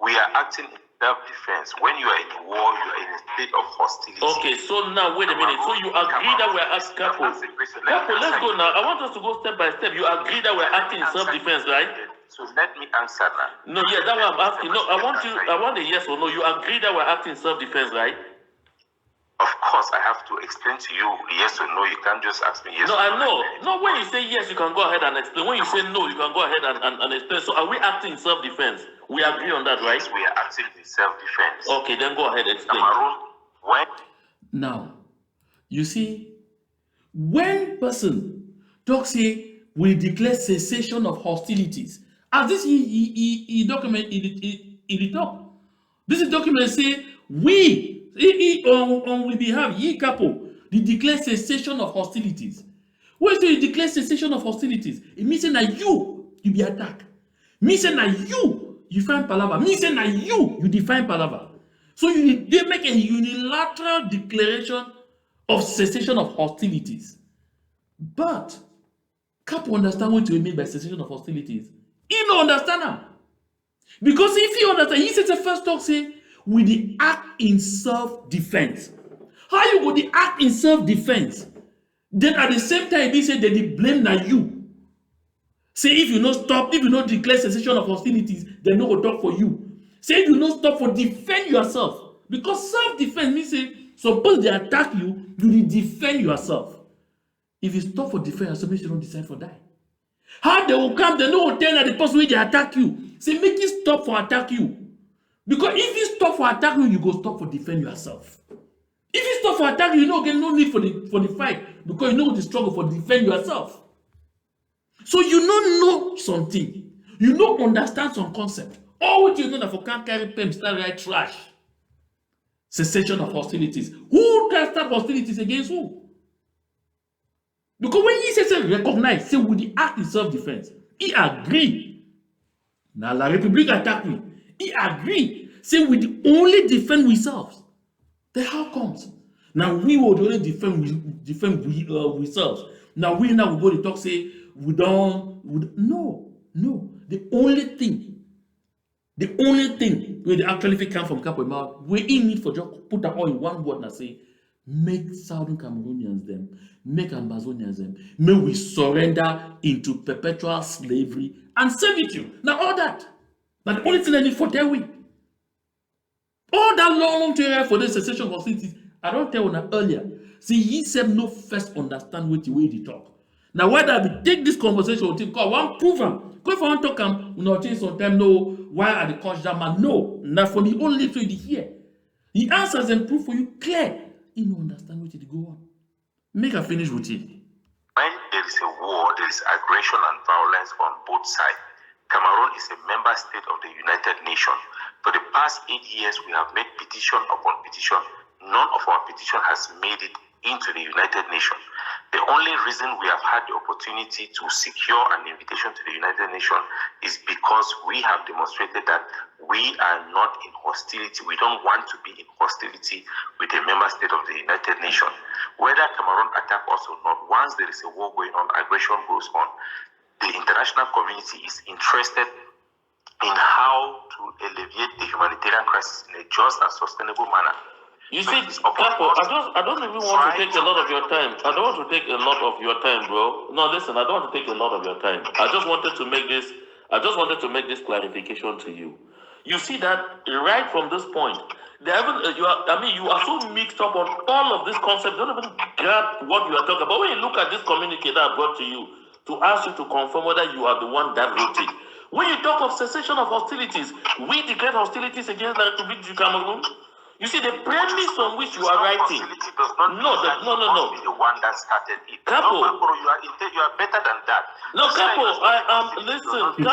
We are acting in self-defense. When you are in war, you are in a state of hostility. Okay, so now wait a minute. So you agree that we're acting, Capo, let's go now. I want us to go step by step. You agree that we're acting in self-defense, right? So let me answer now. No, yeah, that's what I'm asking. No, I want a yes or no. You agree that we're acting in self-defense, right? Of course, I have to explain to you yes or no. You can't just ask me yes No, or I no. know. No, when you say yes, you can go ahead and explain. When you say no, you can go ahead and explain. So are we acting in self-defense? We agree on that, right? Yes, we are acting in self-defense. Okay, then go ahead, explain. Cameroon, when? now, you see, when person talk say we declare cessation of hostilities, as this he document he talk. This is document say we on we behalf ye Capo, the declare cessation of hostilities. When say you declare cessation of hostilities, it means say na you be attack. Me say na you find palava. Me say na you define palava. So they make a unilateral declaration of cessation of hostilities. But Capo understand what you mean by cessation of hostilities. He no understand them. Because if he understand, he says the first talk say, we the act in self-defense. How you go the act in self-defense? Then at the same time, he said that they blame na you. Say if you not stop, if you not declare cessation of hostilities, they no go talk for you. Say if you not stop for defend yourself. Because self-defense means say, suppose they attack you, you will defend yourself. If you stop for defend yourself, means you don't decide for die. How they will come, they no go tell that the person where they attack you. Say make it stop for attack you. Because if you stop for attack you, you go stop for defend yourself. If you stop for attack you, get no need for the fight. Because you know the struggle for defend yourself. So you don't know something. You don't understand some concept. All what you know that for can't carry pen, start right trash. Cessation of hostilities. Who can start hostilities against who? Because when he says recognize, say with the act in self-defense, he agree. Now La République attack me. He agree. Say we only defend ourselves. Then how comes? Now we will only defend ourselves. Now we go to talk say we don't. No. The only thing where they actually come from Capo, we in need for just put that all in one word and say make Southern Cameroonians them, make Ambazonians them, may we surrender into perpetual slavery and servitude. Now all that. Now the only thing I need for tell we. All that long period for the cessation of hostilities, I don't tell you earlier. See, ye said no first understand what the way they talk. Now whether we take this conversation with him, call one prove him. Go for one talk him, we not change sometime no. Why are the coach that man? No, not for the only way they hear. He answers and prove for you clear. He no understand what it go on. Make a finish with it. When there is a war, there is aggression and violence on both sides. Cameroon is a member state of the United Nations. For the past 8 years, we have made petition upon petition. None of our petition has made it into the United Nations. The only reason we have had the opportunity to secure an invitation to the United Nations is because we have demonstrated that we are not in hostility. We don't want to be in hostility with a member state of the United Nations. Whether Cameroon attack us or not, once there is a war going on, aggression goes on, the international community is interested in how to alleviate the humanitarian crisis in a just and sustainable manner. You see, Capo, I don't even want to take a lot of your time. I don't want to take a lot of your time, bro. No, listen, I don't want to take a lot of your time. I just wanted to make this clarification to you. You see that right from this point, you are so mixed up on all of this concept. Don't even grab what you are talking about. When you look at this communique that I brought to you to ask you to confirm whether you are the one that wrote it. When you talk of cessation of hostilities, we declared hostilities against the Republic of Cameroon. You see, the premise on which you are writing. No. The one that started it. Capo, no, you are better than that. No, Capo, listen,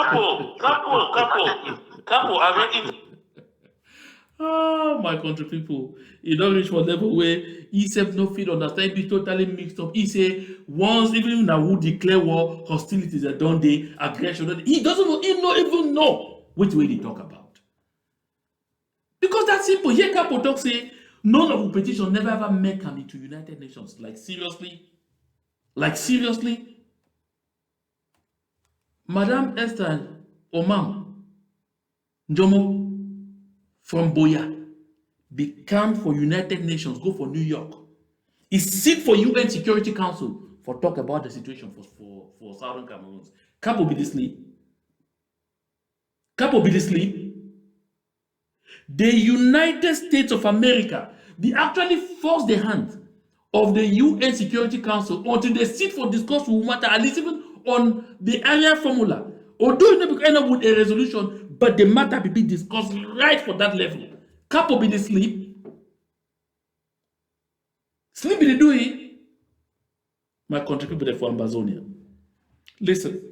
Capo, I read it. Ah, my country people, you don't reach one level where he said no fit understand, be totally mixed up. He say once even now who declare war, hostilities are done, they aggression. He doesn't know, he not even know which way they talk about. Because that's simple. Here Capo talk say none of the petition never ever make come into United Nations. Like seriously? Madam Esther Omam Njomo from Boya become for United Nations, go for New York. He sit for UN Security Council for talk about the situation for Southern Cameroons. Capo be this sleep. The United States of America, they actually force the hand of the UN Security Council until they sit for discussion with matter, at least even on the area formula. Although you never end up with a resolution, but the matter will be discussed right for that level. Capo be the sleep. Sleep be the do it. My country people there for Ambazonia. Listen.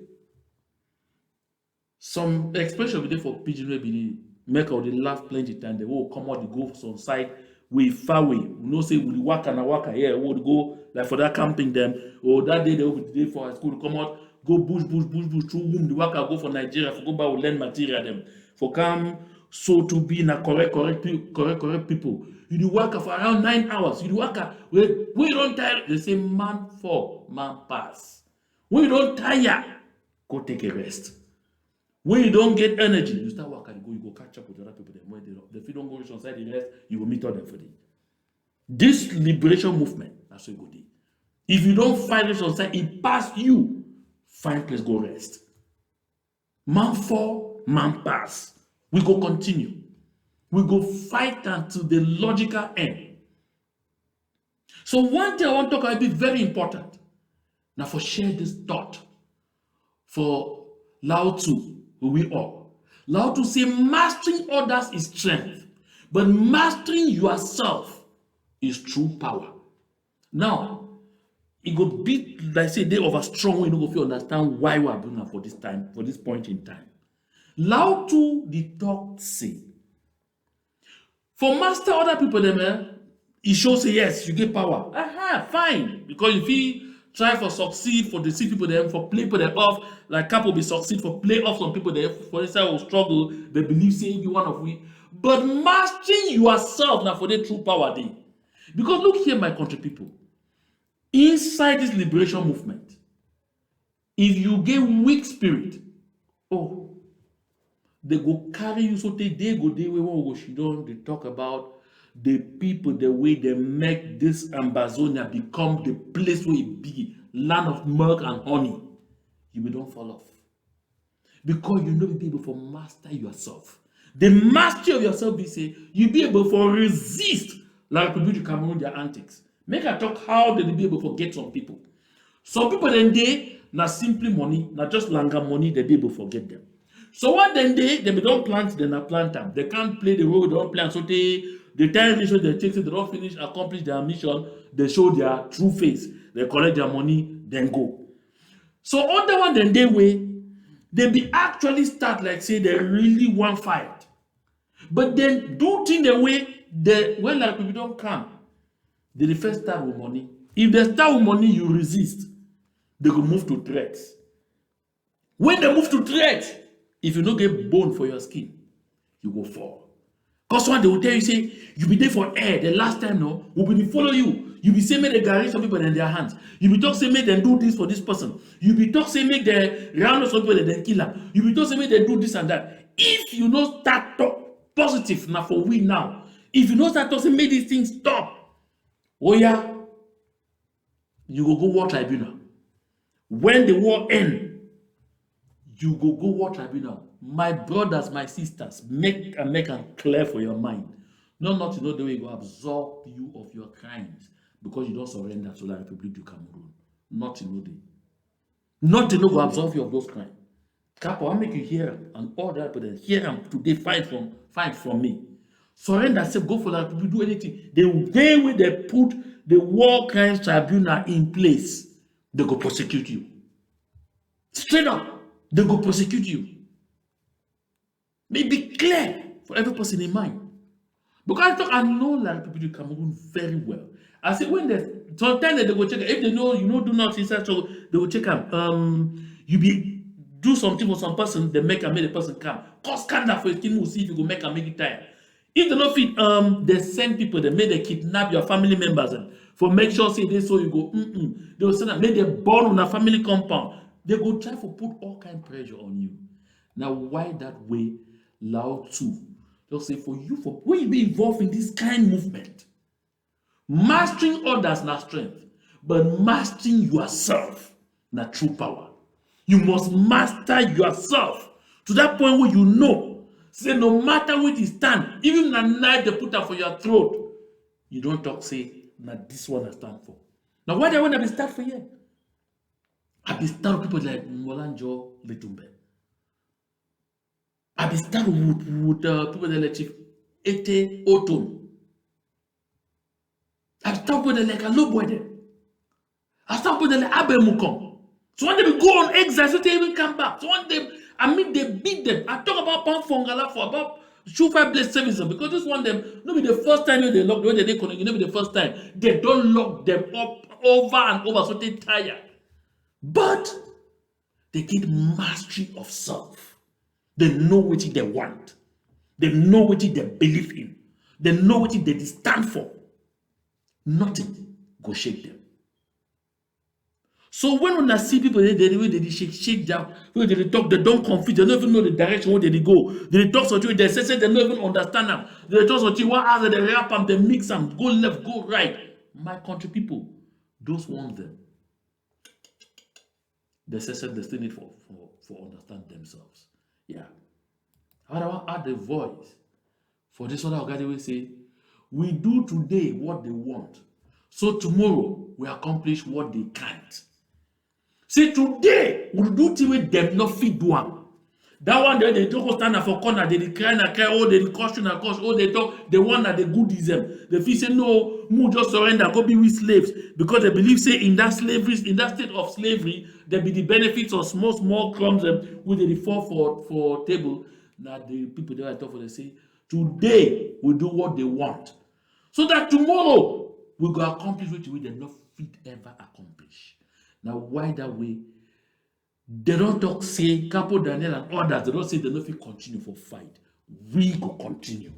Some expression be there for pigeon will be the make out the laugh plenty time. They will come out, they go some side way far away. We know say we waka na waka here, we would go like for that camping them, or that day they will be there for high school to come out, go bush through whom the waka go for Nigeria for go buy learn material them. For come so to be na correct people. You do waka for around 9 hours. You do waka we don't tire. They say man fall, man pass. When you don't tire, go take a rest. When you don't get energy, you start working, you go catch up with other people. When if you don't go reach on side the rest, you will meet other for them. This liberation movement, that's a good thing. If you don't find reach on side, it pass you. Find place, go rest. Man fall, man pass. We go continue. We go fight until the logical end. So one thing I want to talk about is very important. Now for share this thought for Lao Tzu. We all. Lao to say mastering others is strength, but mastering yourself is true power. Now, it go be like say they over strong when you go feel understand why we are bringing for this time, for this point in time. Lao to the talk say, for master other people them, it shows say yes, you get power. Fine, because if he try for succeed for the see people them for play people them off like Capo be succeed for play off some people there for instance will struggle they believe saying you one of we but mastering yourself now for the true power day because look here my country people inside this liberation movement if you get weak spirit they go carry you so they go there where we go she don't they talk about the people, the way they make this Amazonia become the place where it be, land of milk and honey, you will don't fall off. Because you know you be able to master yourself. The mastery of yourself be say you be able to resist like people to Cameroon their antics. Make I talk how they be able to get some people. Some people then they na simply money, not just longer money, they be able to forget them. So what then they don't plant, then I plant them. They can't play the role, they don't plant. So the time mission they take it, they don't finish, accomplish their mission, they show their true face, they collect their money, then go. So other one then they way, they be actually start like say they really want fight. But then do things the way when like people don't come, they first start with money. If they start with money, you resist, they go move to threats. When they move to threats, if you don't get bone for your skin, you go fall. Because one they will tell you, say, you be there for air. The last time, no, we will follow you. You be say, make the garage some people in their hands. You be talk, say, make them do this for this person. You be talk, say, make the round some people, then kill them. You be talk, say, make them do this and that. If you not start talk positive now for we now, if you not start talk, say, make these things stop, oh yeah, you go war tribunal. When the war end, you go war tribunal. My brothers, my sisters, make them clear for your mind. Not to know the way you go absorb you of your crimes because you don't surrender to the Republic of Cameroon. Not to know the. Not to know go absorb you of those crimes. Capo, I make you hear and all that, but then hear them today fight from me. Surrender, say go for that. Do anything. The way where they put the war crimes tribunal in place, they go prosecute you. Straight up, they go prosecute you. May be clear for every person in mind. Because I know like people in Cameroon very well. I say when they sometimes they go check if they know you know do not inside so they will check them. You be do something for some person, they make the person come. Cause scandal for a team will see if you go make it time. If they not fit, they send people, they may they kidnap your family members and for make sure say this so you go, they will send them, make they born on a family compound. They go try to put all kind of pressure on you. Now, why that way? Lao Tzu. They'll say for you, for when you be involved in this kind of movement, mastering others not strength, but mastering yourself not true power. You must master yourself to that point where you know, say no matter where you stand, even a knife they put up for your throat, you don't talk say, now this one I stand for. Now why do I want to be start for you? I be start with people like Molanjo Letumbe. I be start with people like Chief Ete Oton. I start with them like a low boy there. I start with them like Abe Mukong. So when they go on exile, so they even come back. So when they beat them. I talk about Pam Fongala for about Shufa Bless Services because this one them no be the first time they lock when they connect. No be the first time they don't lock them up over and over so they tire. But they get mastery of self. They know what they want. They know what they believe in. They know what they stand for. Nothing go shake them. So when I see people, they shake down, when they talk, they don't confuse, they don't even know the direction where they go. They talk to you, they say they don't even understand them. They talk to you, what are they rap them, they mix them, go left, go right. My country people, those ones them, they say they still need for understand themselves. Yeah. How do I add the voice for this other guy? They will say, we do today what they want, so tomorrow we accomplish what they can't. See, today we do things with them not fit do am. That one they don't stand up for corner, they cry and cry, oh they caution and caution, oh they talk, the one that they goodism. The feel say no, mu just surrender, go be with slaves because they believe say in that slavery, in that state of slavery, there be the benefits of small crumbs with the fall for table. Now the people there I talk for they say today we do what they want, so that tomorrow we go accomplish what we not fit ever accomplish. Now, why that way? They don't talk, say, Capo Daniel and others, they don't say they don't feel continue for fight. We go continue.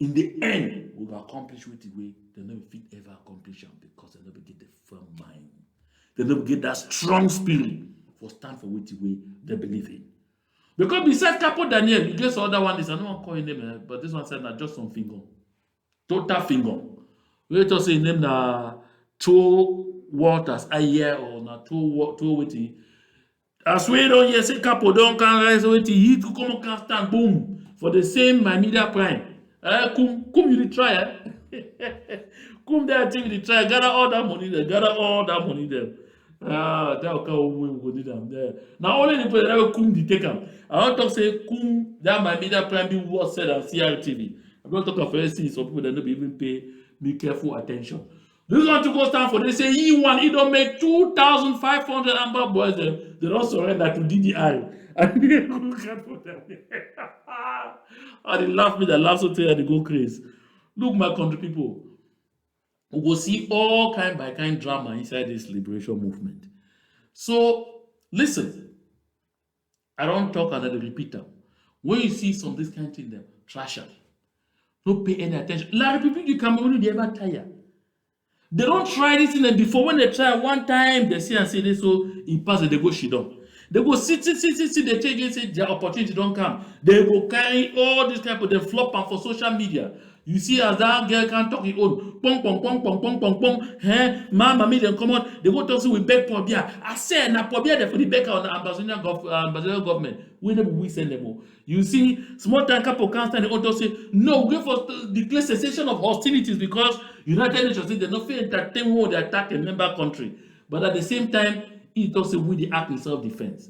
In the end, we will accomplish what way they never fit ever accomplish them because they never get the firm mind. They never get that strong spirit for stand for what way they believe in. Because besides Capo Daniel, you get some other one, is I don't want to call his name, but this one said na just some finger. Total finger. We just say name na two waters a year or na two waiting. As we don't hear say Capo don't can rise waiting, he to come can stand boom for the same my media prime. Come you dey try come there till you dey try gather all that money there, gather all that money there. That will come we go need them there. Now only the people that will come dey take am. I want to say come that my media prime be worse said than CRTV. I'm not talking for see some people that don't even pay me careful attention. This one to go stand for they say he won, he don't make 2,500 Amber boys them. They don't surrender to DDI. And they go for them. And they laugh me, they laugh so tell they go crazy. Look, my country people, we will see all kind by kind drama inside this liberation movement. So listen, I don't talk and I repeat them. When you see some this kind of thing, them trash them. Don't pay any attention. Like the people you Cameroon, they ever tire. They don't try this thing and before when they try one time, they see and say this so it pass, they go shit down. They go sit, they take it, say their opportunity don't come. They go carry all this kind of they flop and for social media. You see as that girl can't talk it own. Pong pong pong pong pong pong pong. Mama me them come on. They go talk to with beg pobia. I say na pobia they for the back on the Ambazonian government. We never we send them all. You see, small time couple can't stand the auto say no, we go for declare cessation of hostilities because United Nations say they not feel entertain when they attack a member country. But at the same time, it also with the act in self-defense.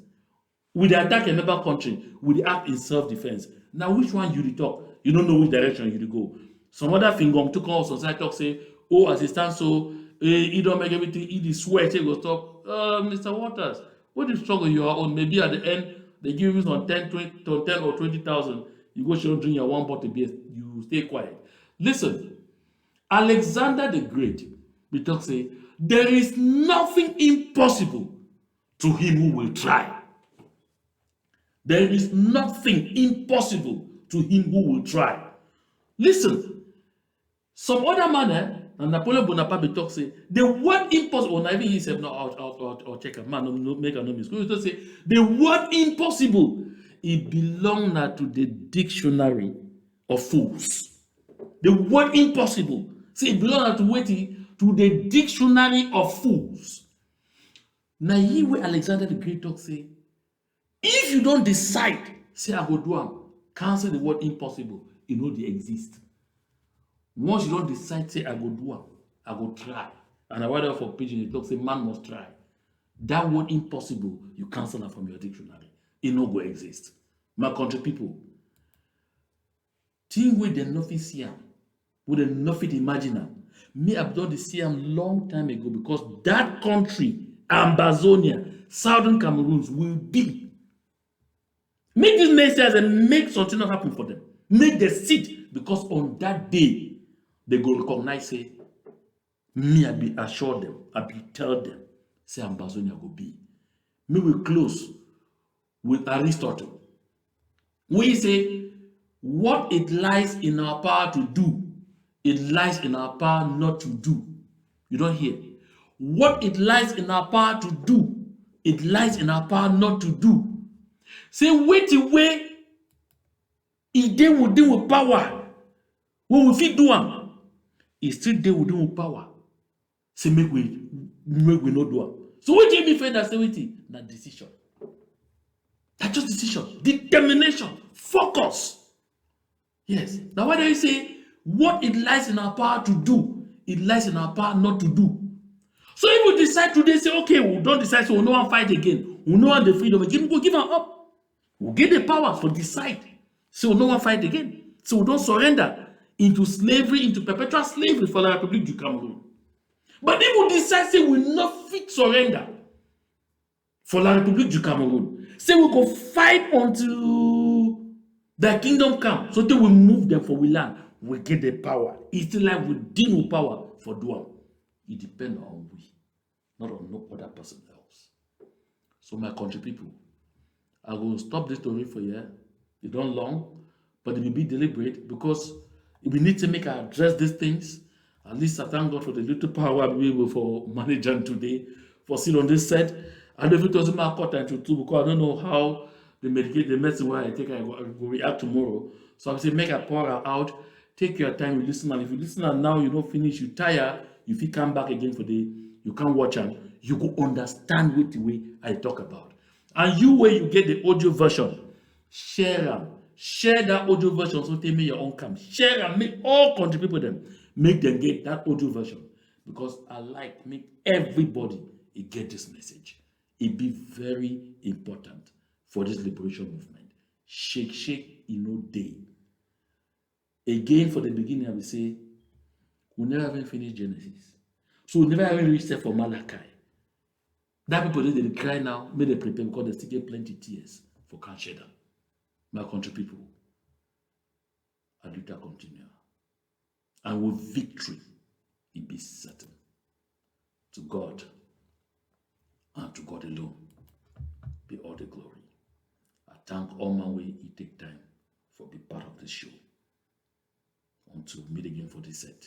With the attack a member country, with the act in self-defense. Now, which one you talk? You don't know which direction you go. Some other thing took on society talk say, oh, as it stands so, he don't make everything, he sweat, he go stop. Mr. Waters, what is struggle you are on? Maybe at the end, they give you some 10 or 20,000. You go show drink your one bottle beer, you stay quiet. Listen, Alexander the Great, we talk say, there is nothing impossible to him who will try. There is nothing impossible to him who will try. Listen, some other man, and Napoleon Bonaparte talk say, the word impossible, or even he said, no, I'll check a man, no, make a no mistake. He say, the word impossible, it belongs to the dictionary of fools. The word impossible, see, it belongs to the dictionary of fools. Now, here where Alexander the Great talk say, if you don't decide, say I go do am, cancel the word impossible, it no dey exist. Once you don't decide, say I go do am, I go try. And I write for pidgin, it talk say man must try. That word impossible, you cancel it from your dictionary. It no go exist. My country people, thing wey dem no fit see am, wey dem no fit imagine am. Me, I've done the see am long time ago because that country, Ambazonia, Southern Cameroons, will be. Make these naysayers and make something not happen for them. Make them sit because on that day they go recognize say me I be assure them, I be tell them say Ambazonia go be. Me will close with Aristotle. We say what it lies in our power to do, it lies in our power not to do. You don't hear? What it lies in our power to do, it lies in our power not to do. Say wait away if they will deal with power. When we fit do am, it still they will deal with power. Say make we not do am. So what do you mean friend that say wait? That decision. That's just decision. Determination. Focus. Yes. Now why do you say what it lies in our power to do, it lies in our power not to do. So if we decide today, say, okay, we don't decide, so we no one fight again. We no want the freedom again, we'll give them up. We'll get the power for decide. So we no one fight again. So we don't surrender into slavery, into perpetual slavery for the Republic du Cameroon. But if we decide, say, we not fit surrender for the Republic du Cameroon, say we go fight until the kingdom come, so that we move them for we land, we get the power. It's still like we deal with power for doing. It depends on we, not on no other person else. So my country people, I will stop this story for you. It don't long, but it will be deliberate because we need to make our address these things. At least I thank God for the little power we will for managing today, for sitting on this set. I don't know if it was in my court and to because I don't know how the medicine where I take, I go react tomorrow. So I say, make a pour her out, take your time, you listen, and if you listen and now you don't finish, you tire, if you come back again for the, you can't watch them, you go understand what the way I talk about. And you, where you get the audio version, share them. Share that audio version so they make your own camp. Share and make all country people them. Make them get that audio version. Because I like make everybody get this message. It be very important for this liberation movement. Shake, day. Again, for the beginning, I will say, we never even finish Genesis. So we never even reach there for Malachi. That people they cry now, may they prepare because they still get plenty tears for can't share them. My country people, Aduta continue. And with victory, it be certain. To God and to God alone be all the glory. I thank all my way you take time for be part of the show. Until meet again for this set.